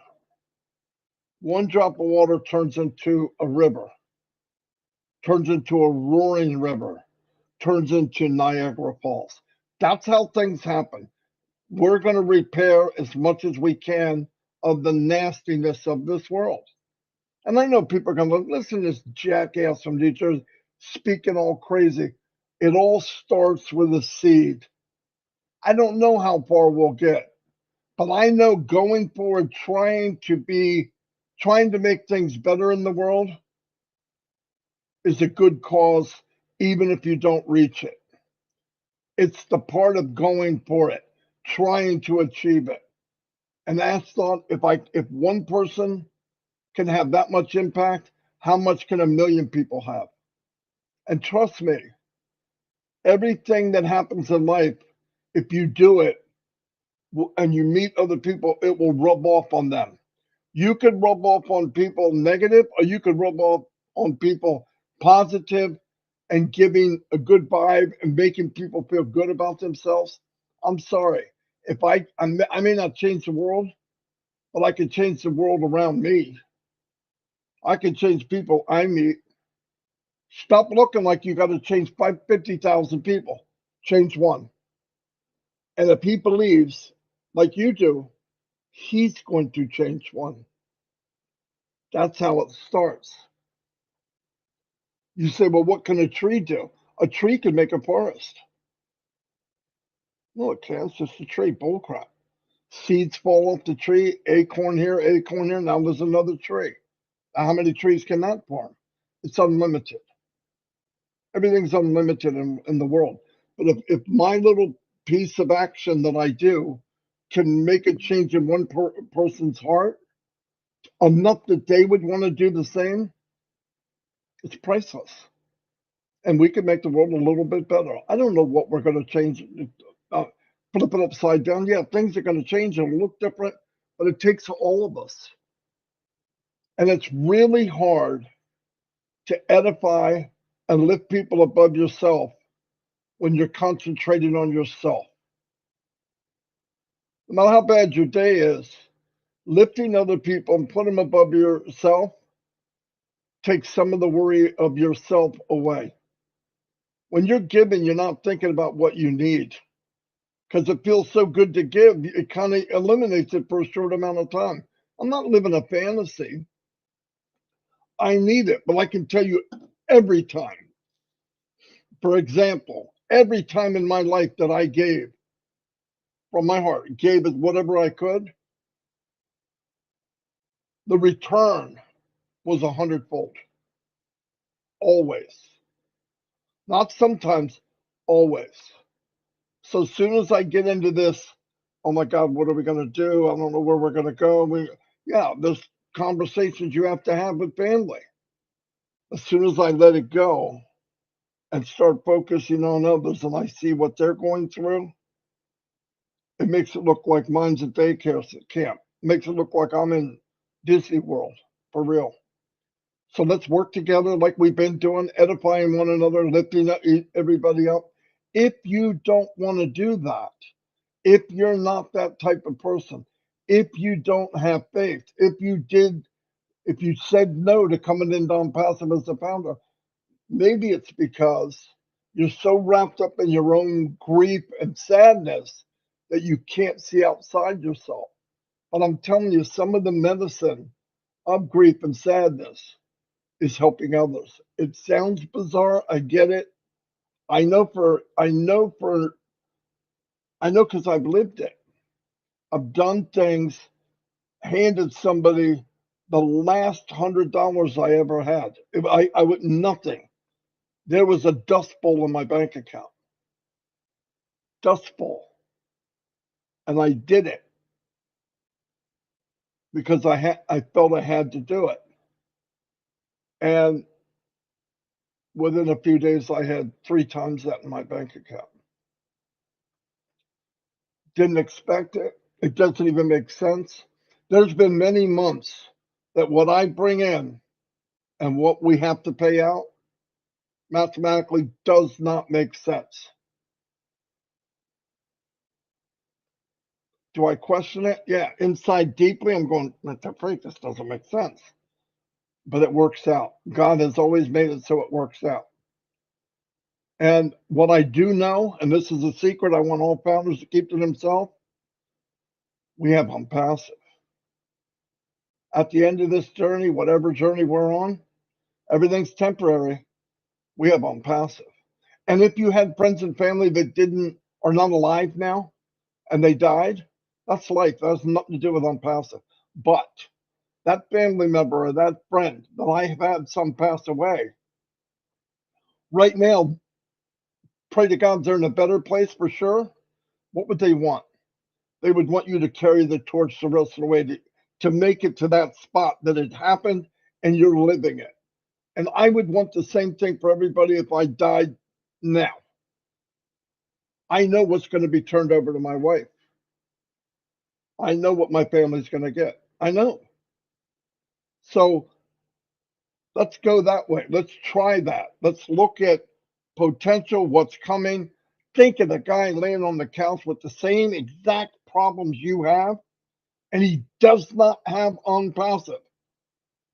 S1: one drop of water turns into a river, turns into a roaring river, turns into Niagara Falls. That's how things happen. We're going to repair as much as we can of the nastiness of this world. And I know people are going to listen to this jackass from New Jersey speaking all crazy. It all starts with a seed. I don't know how far we'll get, but I know going forward, trying to make things better in the world is a good cause, even if you don't reach it. It's the part of going for it, trying to achieve it. And that's thought if one person can have that much impact, how much can 1 million people have? And trust me, everything that happens in life, if you do it and you meet other people, it will rub off on them. You could rub off on people negative, or you could rub off on people positive and giving a good vibe and making people feel good about themselves. I'm sorry. If I may not change the world, but I can change the world around me. I can change people I meet. Stop looking like you got to change 50,000 people. Change one. And if he believes, like you do, he's going to change one. That's how it starts. You say, well, what can a tree do? A tree can make a forest. No, it can't. It's just a tree. Bullcrap. Seeds fall off the tree, acorn here, acorn here. Now there's another tree. Now, how many trees can that form? It's unlimited. Everything's unlimited in the world. But if my little piece of action that I do can make a change in one person's heart, enough that they would want to do the same, it's priceless. And we can make the world a little bit better. I don't know what we're going to change, uh, flip it upside down. Yeah, things are going to change and look different, but it takes all of us. And it's really hard to edify and lift people above yourself when you're concentrating on yourself. No matter how bad your day is, lifting other people and putting them above yourself takes some of the worry of yourself away. When you're giving, you're not thinking about what you need because it feels so good to give. It kind of eliminates it for a short amount of time. I'm not living a fantasy. I need it, but I can tell you every time. For example, every time in my life that I gave from my heart, gave it whatever I could, the return was 100-fold. Always. Not sometimes, always. So as soon as I get into this, oh my God, what are we going to do? I don't know where we're going to go. Yeah, there's conversations you have to have with family. As soon as I let it go and start focusing on others and I see what they're going through, it makes it look like mine's at daycare camp. It makes it look like I'm in Disney World for real. So let's work together like we've been doing, edifying one another, lifting everybody up. If you don't want to do that, if you're not that type of person, if you don't have faith, if you said no to coming in Onpassive as a founder, maybe it's because you're so wrapped up in your own grief and sadness that you can't see outside yourself. But I'm telling you, some of the medicine of grief and sadness is helping others. It sounds bizarre. I get it. I know for I know because I've lived it. I've done things, handed somebody the last $100 I ever had. I would nothing. There was a dust bowl in my bank account. Dust bowl. And I did it because I felt I had to do it. And within a few days I had 3 times that in my bank account. Didn't expect it. It doesn't even make sense. There's been many months that what I bring in and what we have to pay out mathematically does not make sense. Do I question it? Yeah, inside deeply, I'm going, what the freak, this doesn't make sense. But it works out. God has always made it so it works out. And what I do know, and this is a secret I want all founders to keep to themselves, we have Onpassive. At the end of this journey, whatever journey we're on, everything's temporary. We have Onpassive. And if you had friends and family that are not alive now and they died, that's life. That has nothing to do with Onpassive. But that family member or that friend that I have had some pass away, right now, pray to God they're in a better place for sure. What would they want? They would want you to carry the torch the rest of the way to make it to that spot that it happened and you're living it. And I would want the same thing for everybody if I died now. I know what's going to be turned over to my wife. I know what my family's going to get. I know. So let's go that way. Let's try that. Let's look at potential, what's coming. Think of the guy laying on the couch with the same exact problems you have, and he does not have Onpassive.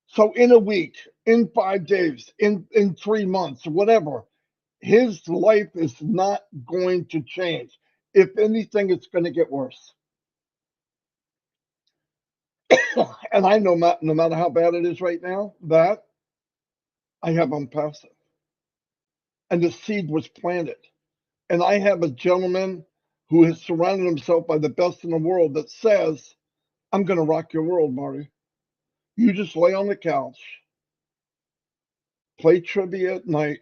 S1: So in a week, in 5 days, in 3 months, whatever, his life is not going to change. If anything, it's going to get worse. And I know no matter how bad it is right now, that I have Onpassive. And the seed was planted. And I have a gentleman who has surrounded himself by the best in the world that says, I'm going to rock your world, Marty. You just lay on the couch, play trivia at night,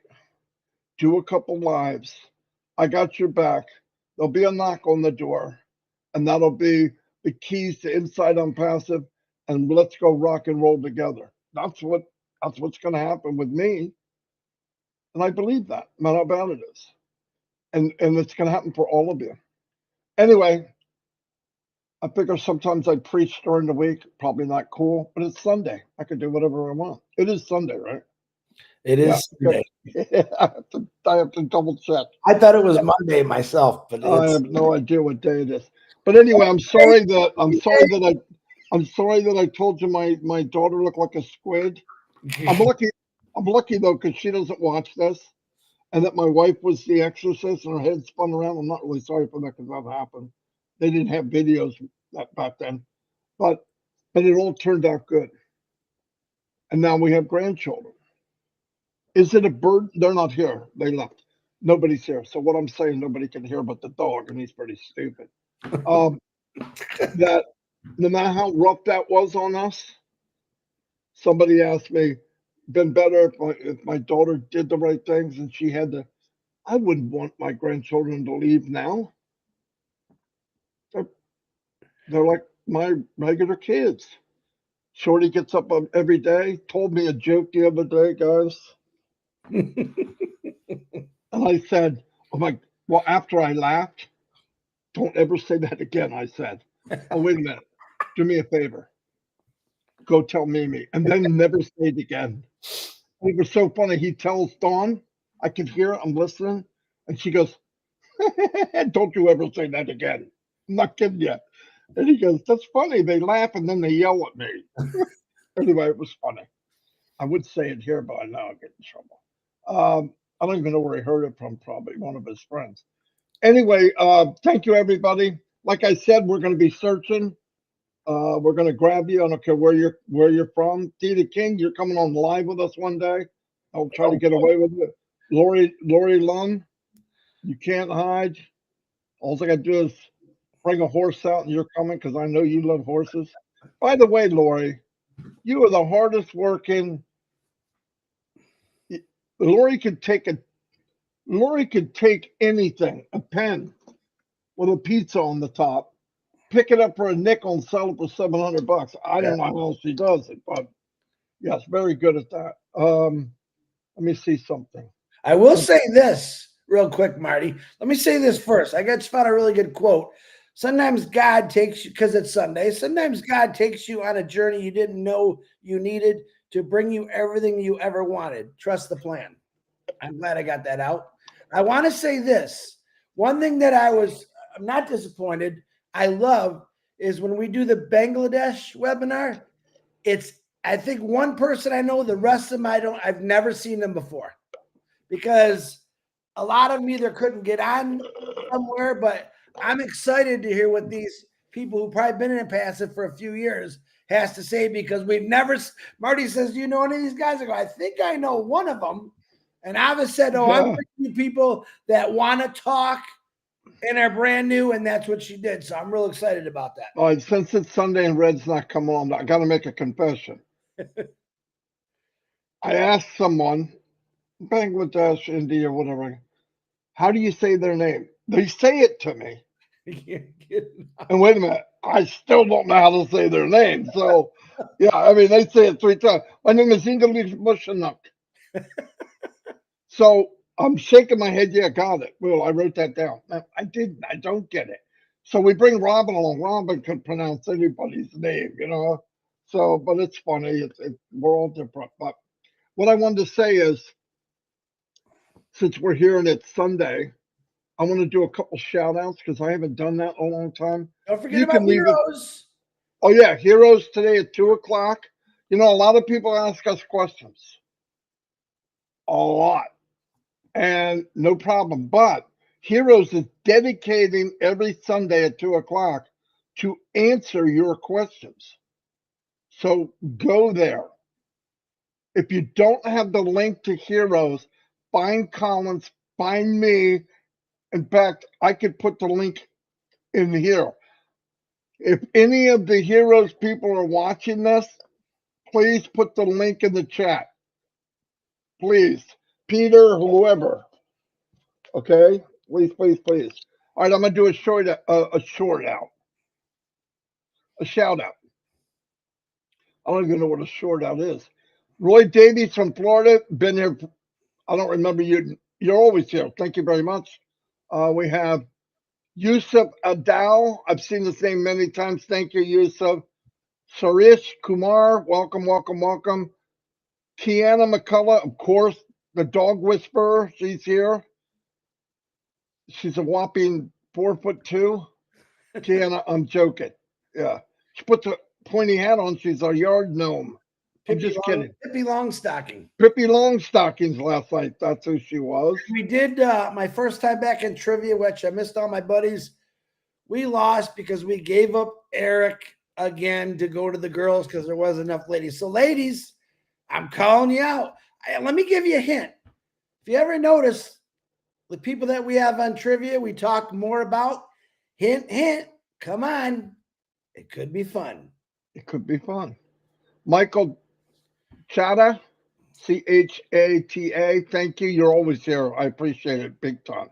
S1: do a couple lives. I got your back. There'll be a knock on the door, and that'll be the keys to Inside Onpassive, and let's go rock and roll together. That's what's going to happen with me, and I believe that, no matter how bad it is, and it's going to happen for all of you. Anyway, I figure sometimes I preach during the week, probably not cool, but it's Sunday. I can do whatever I want. It is Sunday, right?
S2: It is Sunday.
S1: I have to double check.
S2: I thought it was Monday myself, but
S1: I have no idea what day it is. But anyway, I'm sorry that I told you my daughter looked like a squid. I'm lucky though, because she doesn't watch this, and that my wife was the exorcist and her head spun around. I'm not really sorry for that because that happened. They didn't have videos back then, but it all turned out good. And now we have grandchildren. Is it a bird? They're not here. They left. Nobody's here. So what I'm saying, nobody can hear but the dog, and he's pretty stupid. That no matter how rough that was on us, somebody asked me, been better if my daughter did the right things and she had to. I wouldn't want my grandchildren to leave now. They're like my regular kids. Shorty gets up every day, told me a joke the other day, guys. And I said, oh my, well, after I laughed, don't ever say that again, I said. Oh, wait a minute. Do me a favor. Go tell Mimi. And then never say it again. It was so funny. He tells Dawn, I could hear it, I'm listening. And she goes, don't you ever say that again. I'm not kidding you. And he goes, that's funny. They laugh and then they yell at me. Anyway, it was funny. I would say it here, but I know I'll get in trouble. I don't even know where he heard it from, probably one of his friends. Anyway, thank you, everybody. Like I said, we're going to be searching. We're going to grab you. I don't care where you're from. Tita King, you're coming on live with us one day. I'll try to get away with it. Lori Lund, you can't hide. All I got to do is bring a horse out and you're coming because I know you love horses. By the way, Lori, you are the hardest working. Lori could take a Lori could take anything, a pen with a pizza on the top, pick it up for a nickel and sell it for $700. I
S2: Yeah.
S1: don't know how she does it, but yes, very good at that. Let me see something.
S2: I will say this real quick, Marty. Let me say this first. I just found a really good quote. Sometimes God takes you, because it's Sunday, sometimes God takes you on a journey you didn't know you needed to bring you everything you ever wanted. Trust the plan. I'm glad I got that out. I want to say this. One thing that I'm not disappointed, I love is when we do the Bangladesh webinar, it's, I think one person I know, the rest of them I've never seen them before, because a lot of them either couldn't get on somewhere, but I'm excited to hear what these people who probably been in passive for a few years has to say, because we've never, Marty says, do you know any of these guys? I go, I think I know one of them. And Ava said, oh, I'm
S1: Yeah.
S2: bringing you people that want to talk and are brand new. And that's what she did. So I'm real excited about that.
S1: All right, since it's Sunday and Red's not come on, I got to make a confession. I asked someone, Bangladesh, India, whatever, how do you say their name? They say it to me. And wait a minute, I still don't know how to say their name. So, yeah, I mean, they say it 3 times. My name is English Bushanuk. So I'm shaking my head. Yeah, got it. Well, I wrote that down. No, I didn't. I don't get it. So we bring Robin along. Robin could pronounce anybody's name, you know. So, but it's funny. We're all different. But what I wanted to say is, since we're here and it's Sunday, I want to do a couple shout outs because I haven't done that in a long time.
S2: Don't forget
S1: You
S2: about
S1: can leave it.
S2: heroes.
S1: Oh, yeah. Heroes today at 2 o'clock. You know, a lot of people ask us questions. A lot. And no problem. But Heroes is dedicating every Sunday at 2 o'clock to answer your questions. So go there. If you don't have the link to Heroes, find Collins, find me. In fact, I could put the link in here. If any of the Heroes people are watching this, please put the link in the chat. Please. Peter, whoever. Okay? Please, please, please. All right, I'm gonna do a short out. A shout out. I don't even know what a short out is. Roy Davies from Florida, been here. I don't remember you. You're always here. Thank you very much. We have Yusuf Adal. I've seen this name many times. Thank you, Yusuf. Sarish Kumar, welcome, welcome, welcome. Kiana McCullough, of course, the dog whisperer. She's here. She's a whopping 4'2". Kiana, I'm joking. Yeah. She put the pointy hat on. She's a yard gnome. I'm just kidding.
S2: Pippi Longstocking.
S1: Pippi Longstockings last night. That's who she was.
S2: We did my first time back in trivia, which I missed all my buddies. We lost because we gave up Eric again to go to the girls because there wasn't enough ladies. So, ladies, I'm calling you out. Let me give you a hint. If you ever notice, the people that we have on trivia, we talk more about. Hint, hint. Come on. It could be fun.
S1: It could be fun. Michael Chata, Chata. Thank you. You're always here. I appreciate it big time.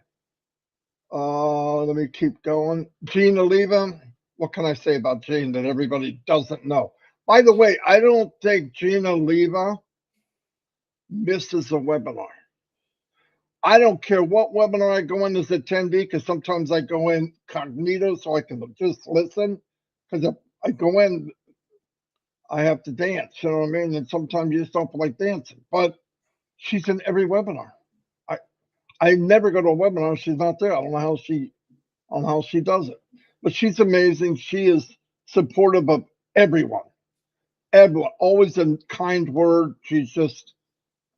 S1: Let me keep going. Gene Oliva. What can I say about Gene that everybody doesn't know? By the way, I don't think Gene Oliva misses a webinar. I don't care what webinar I go in as attendee, because sometimes I go in cognito so I can just listen. Because if I go in, I have to dance, you know what I mean? And sometimes you just don't feel like dancing. But she's in every webinar. I never go to a webinar, she's not there. I don't know how she does it. But she's amazing. She is supportive of everyone. Everyone. Always a kind word. She's just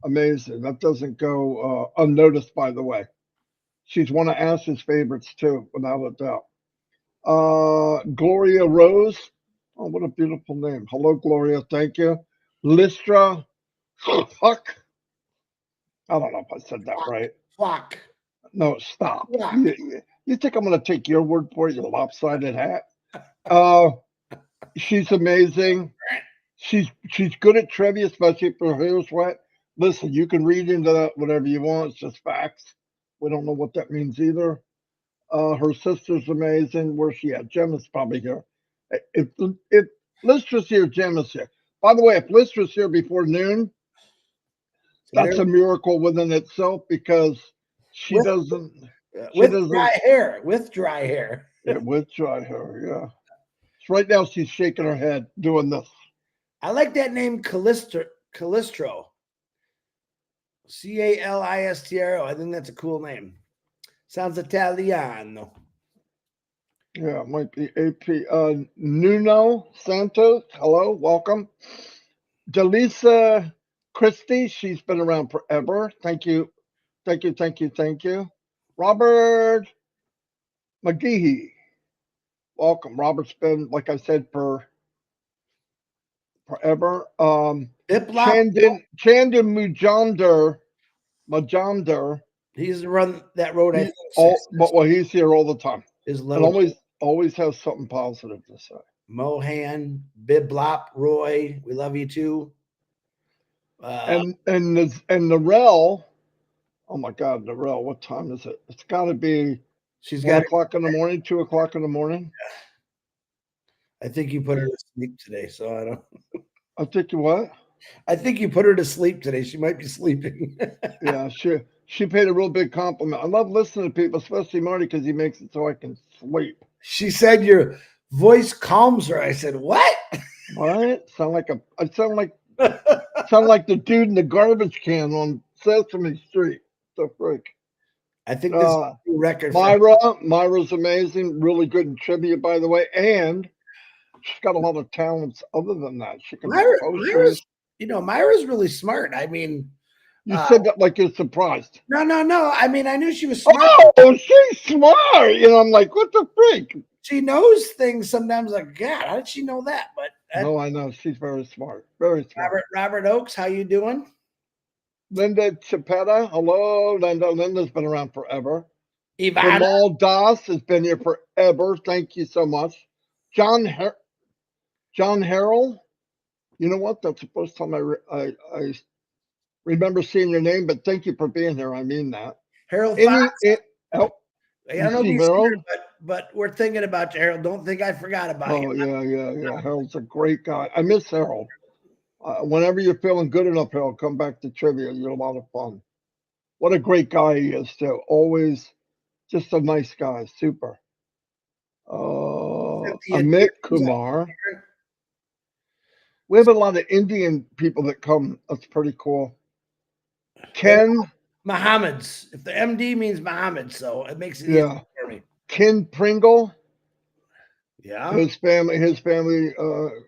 S1: amazing. That doesn't go unnoticed, by the way. She's one of Ash's favorites too, without a doubt. Gloria Rose. Oh, what a beautiful name. Hello, Gloria. Thank you. Listra. Fuck. I don't know if I said that right.
S2: Flock.
S1: No, stop.
S2: Rock.
S1: You think I'm going to take your word for it, you lopsided hat? Uh, she's amazing. She's good at trivia, especially for Here's What. Listen, you can read into that whatever you want. It's just facts. We don't know what that means either. Her sister's amazing. Where's she at? Gemma's probably here. If Listra's here, Gemma's here. By the way, if Listra's here before noon, that's a miracle within itself because she
S2: with,
S1: doesn't. She
S2: with
S1: doesn't.
S2: dry hair. With dry hair.
S1: Yeah, with dry hair. Yeah. So right now she's shaking her head doing this.
S2: I like that name, Calistro. Calistro. I think that's a cool name. Sounds Italiano.
S1: Yeah, it might be AP. Nuno Santos, hello, welcome. Delisa Christie, she's been around forever. Thank you, thank you, thank you, thank you. Robert McGehee, welcome. Robert's been, like I said, for forever. Chandon Mujander.
S2: He's the run that road. I
S1: He
S2: think
S1: well, he's here all the time,
S2: is
S1: and
S2: low.
S1: always has something positive to say.
S2: Mohan, Biblop, Roy, we love you too.
S1: And Narelle, oh my God, Narelle, what time is it? It's got to be
S2: she's
S1: 1 o'clock in the morning, 2 o'clock in the morning.
S2: I think you put her to sleep today, so I don't.
S1: I think you what?
S2: I think you put her to sleep today. She might be sleeping.
S1: Yeah, she paid a real big compliment. I love listening to people, especially Marty, because he makes it so I can sleep.
S2: She said your voice calms her. I said, what?
S1: What? I sound like the dude in the garbage can on Sesame Street. The freak.
S2: I think this is a new record.
S1: Myra's amazing, really good in trivia, by the way, and she's got a lot of talents other than that. She can do posters.
S2: Myra's really smart. I mean,
S1: you said that like you're surprised.
S2: No. I mean, I knew she was smart.
S1: Oh, she's smart. I'm like, what the freak?
S2: She knows things sometimes. Like, God, how did she know that? But
S1: no, I know she's very smart. Very smart.
S2: Robert Oakes, how you doing?
S1: Linda Chapetta, hello, Linda. Linda's been around forever.
S2: Ivana.
S1: Jamal Das has been here forever. Thank you so much. John Harrell. You know what? That's the first time I remember seeing your name, but thank you for being here. I mean that.
S2: Harold Fox.
S1: I don't know if you've seen
S2: her, but we're thinking about you, Harold. Don't think I forgot about you.
S1: Oh, yeah. Harold's a great guy. I miss Harold. Whenever you're feeling good enough, Harold, come back to trivia. You're a lot of fun. What a great guy he is, too. Always just a nice guy. Super. Amit Kumar. We have a lot of Indian people that come. That's pretty cool. Ken
S2: Mohammed's. If the MD means Mohammed, so it makes it
S1: easy
S2: for me.
S1: Ken Pringle.
S2: Yeah.
S1: His family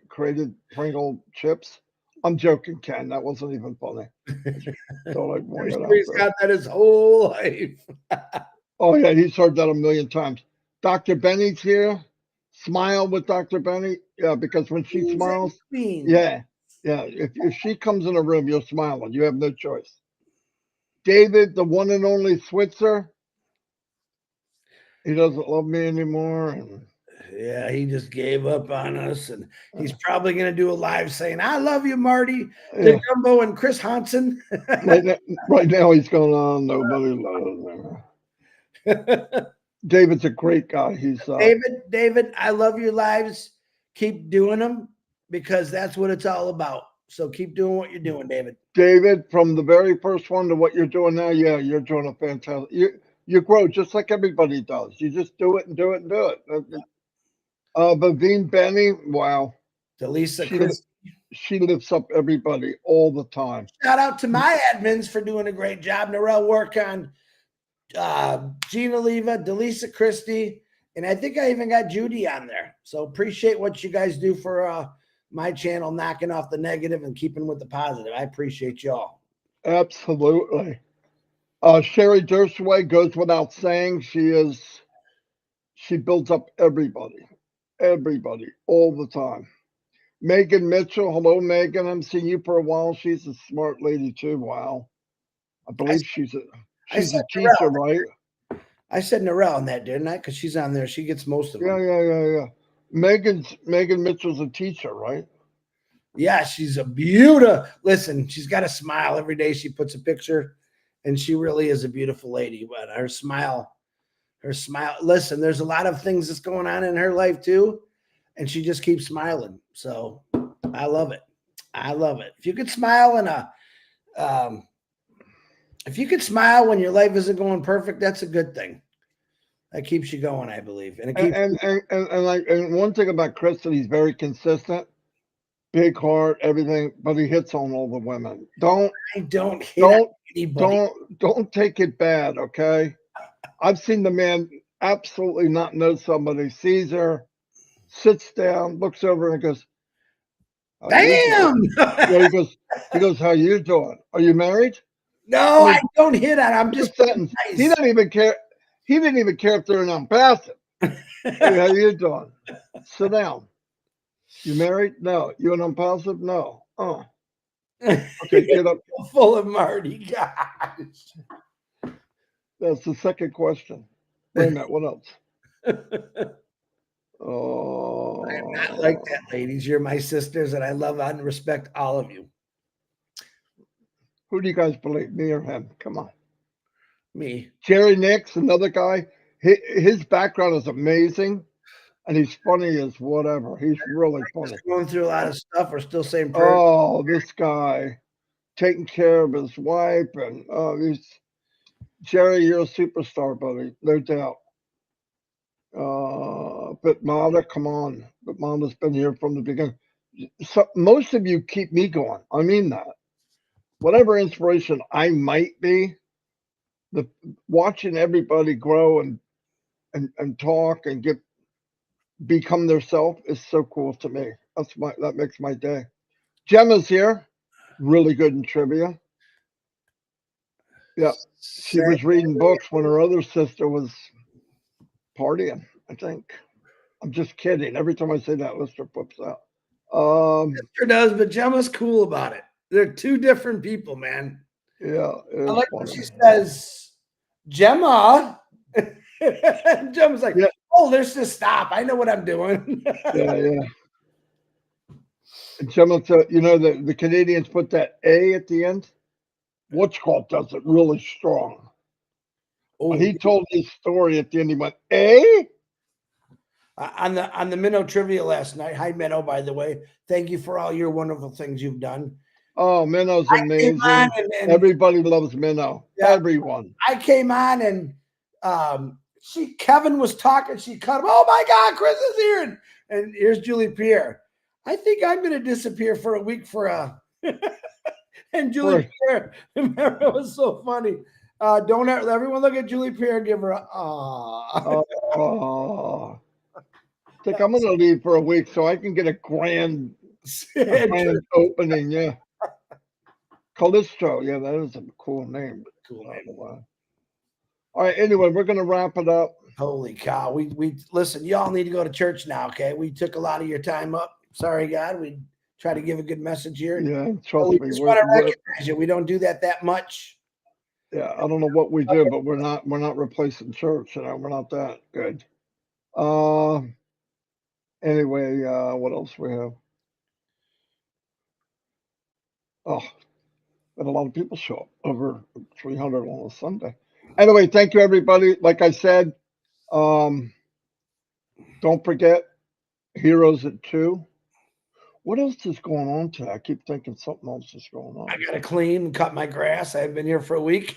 S1: created Pringle chips. I'm joking, Ken. That wasn't even funny. So
S2: he's got that his whole life.
S1: Oh yeah, he's heard that a million times. Dr. Benny's here. Smile with Dr. Benny. Yeah, because when she smiles, yeah. If she comes in a room, you're smiling. You have no choice. David, the one and only Switzer. He doesn't love me anymore.
S2: Yeah, he just gave up on us, and he's probably going to do a live saying, "I love you, Marty, Jumbo, and Chris Hansen."
S1: right now, he's going on. Nobody loves him. David's a great guy. He's
S2: David. I love your lives. Keep doing them because that's what it's all about. So keep doing what you're doing, David.
S1: David, from the very first one to what you're doing now, yeah, you're doing a fantastic. You grow just like everybody does. You just do it and do it and do it. Bavine Benny, wow.
S2: Delisa
S1: she lifts up everybody all the time.
S2: Shout out to my admins for doing a great job. Narelle work on Gina Leva, Delisa Christie, and I think I even got Judy on there. So appreciate what you guys do for my channel, knocking off the negative and keeping with the positive. I appreciate y'all.
S1: Absolutely. Sherry Dershoway goes without saying. She builds up everybody all the time. Megan Mitchell, hello Megan. I haven't seen you for a while. She's a smart lady too. Wow, I believe she's a teacher, right?
S2: I said Narelle on that, didn't I? Because she's on there. She gets most of them.
S1: Yeah. Megan Mitchell's a teacher, right?
S2: Yeah, she's a beautiful. Listen, she's got a smile every day. She puts a picture, and she really is a beautiful lady. But her smile. Listen, there's a lot of things that's going on in her life too, and she just keeps smiling. So I love it. I love it. If you could smile if you could smile when your life isn't going perfect, that's a good thing. That keeps you going, I believe. And it keeps
S1: And one thing about Chris that he's very consistent, big heart, everything, but he hits on all the women.
S2: I don't hit on anybody.
S1: Don't take it bad, okay? I've seen the man absolutely not know somebody, sees her, sits down, looks over and goes, "How you
S2: Damn.
S1: doing?" Yeah, he goes, "How you doing? Are you married?"
S2: No,
S1: I
S2: I
S1: mean,
S2: don't hit on. I'm just
S1: sentence.
S2: nice.
S1: He doesn't even care. He didn't even care if they're an Onpassive. Hey, how you doing? Sit down. You married? No. You an Onpassive? No. Oh. Okay, get up.
S2: Full of Marty. Gosh.
S1: That's the second question. Wait a minute. What else? Oh.
S2: I'm not like that, ladies. You're my sisters, and I love and respect all of you.
S1: Who do you guys believe, me or him? Come on.
S2: Me.
S1: Jerry Nix, another guy. His background is amazing, and he's funny as whatever. He's really funny.
S2: Just going through a lot of stuff. We're still saying prayers.
S1: Oh, this guy taking care of his wife, and he's Jerry. You're a superstar, buddy, no doubt. But Mata, come on. But Mata's been here from the beginning. So most of you keep me going. I mean that. Whatever inspiration I might be, watching everybody grow and talk and become their self is so cool to me. That makes my day. Gemma's here, really good in trivia. Yeah, she was reading books when her other sister was partying, I think. I'm just kidding. Every time I say that, Lister flips out.
S2: Sure does, but Gemma's cool about it. They're two different people, man.
S1: Yeah,
S2: I like when she says, Gemma. Gemma's like,
S1: yeah.
S2: "Oh, there's just stop. I know what I'm doing."
S1: Yeah. And Gemma, you know, the Canadians put that A at the end. Whatchcall does it really strong. When he told his story at the end, he went, A?
S2: On the Minnow trivia last night. Hi, Minnow, by the way. Thank you for all your wonderful things you've done.
S1: Oh, Minnow's amazing. And everybody loves Minnow. Yeah, everyone.
S2: I came on and Kevin was talking. She cut him. Oh my God, Chris is here. And here's Julie Pierre. I think I'm going to disappear for a week for a. And Julie Pierre, remember, it was so funny. Don't everyone look at Julie Pierre and give her a
S1: oh. I think I'm going to leave for a week so I can get a grand opening. Yeah. Callisto. Yeah, that is a cool name.
S2: Cool name.
S1: All right. Anyway, we're going to wrap it up.
S2: Holy cow. We listen, y'all need to go to church now. Okay. We took a lot of your time up. Sorry, God. We try to give a good message here.
S1: Yeah. Trust
S2: we
S1: me.
S2: just want to recognize you. We don't do that much.
S1: Yeah. I don't know what we do, but we're not replacing church. You know, we're not that good. Anyway, what else we have? Oh, and a lot of people show up, over 300 on a Sunday. Anyway, thank you, everybody. Like I said, don't forget Heroes at 2. What else is going on today? I keep thinking something else is going on.
S2: I got to clean and cut my grass. I've been here for a week.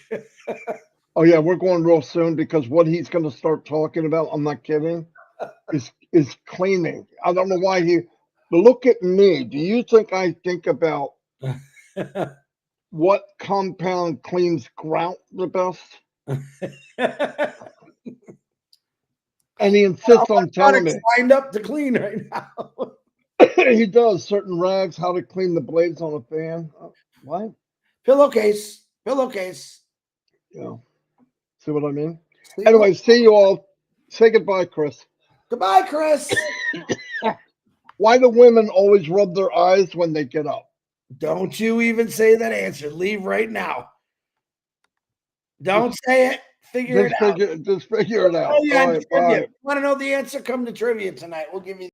S1: Oh, yeah, we're going real soon because what he's going to start talking about, I'm not kidding, is cleaning. I don't know why look at me. Do you think I think about what compound cleans grout the best? And he insists on telling me.
S2: Lined up to clean right now.
S1: He does certain rags, how to clean the blades on a fan. What?
S2: Pillowcase.
S1: Yeah. See what I mean? Anyway, see you all. Say goodbye, Chris.
S2: Goodbye, Chris.
S1: Why do women always rub their eyes when they get up?
S2: Don't you even say that answer. Leave right now. Don't say it. Figure it out.
S1: Just figure it out.
S2: Oh yeah,
S1: All
S2: and
S1: right,
S2: trivia.
S1: bye.
S2: Want to know the answer? Come to trivia tonight. We'll give you.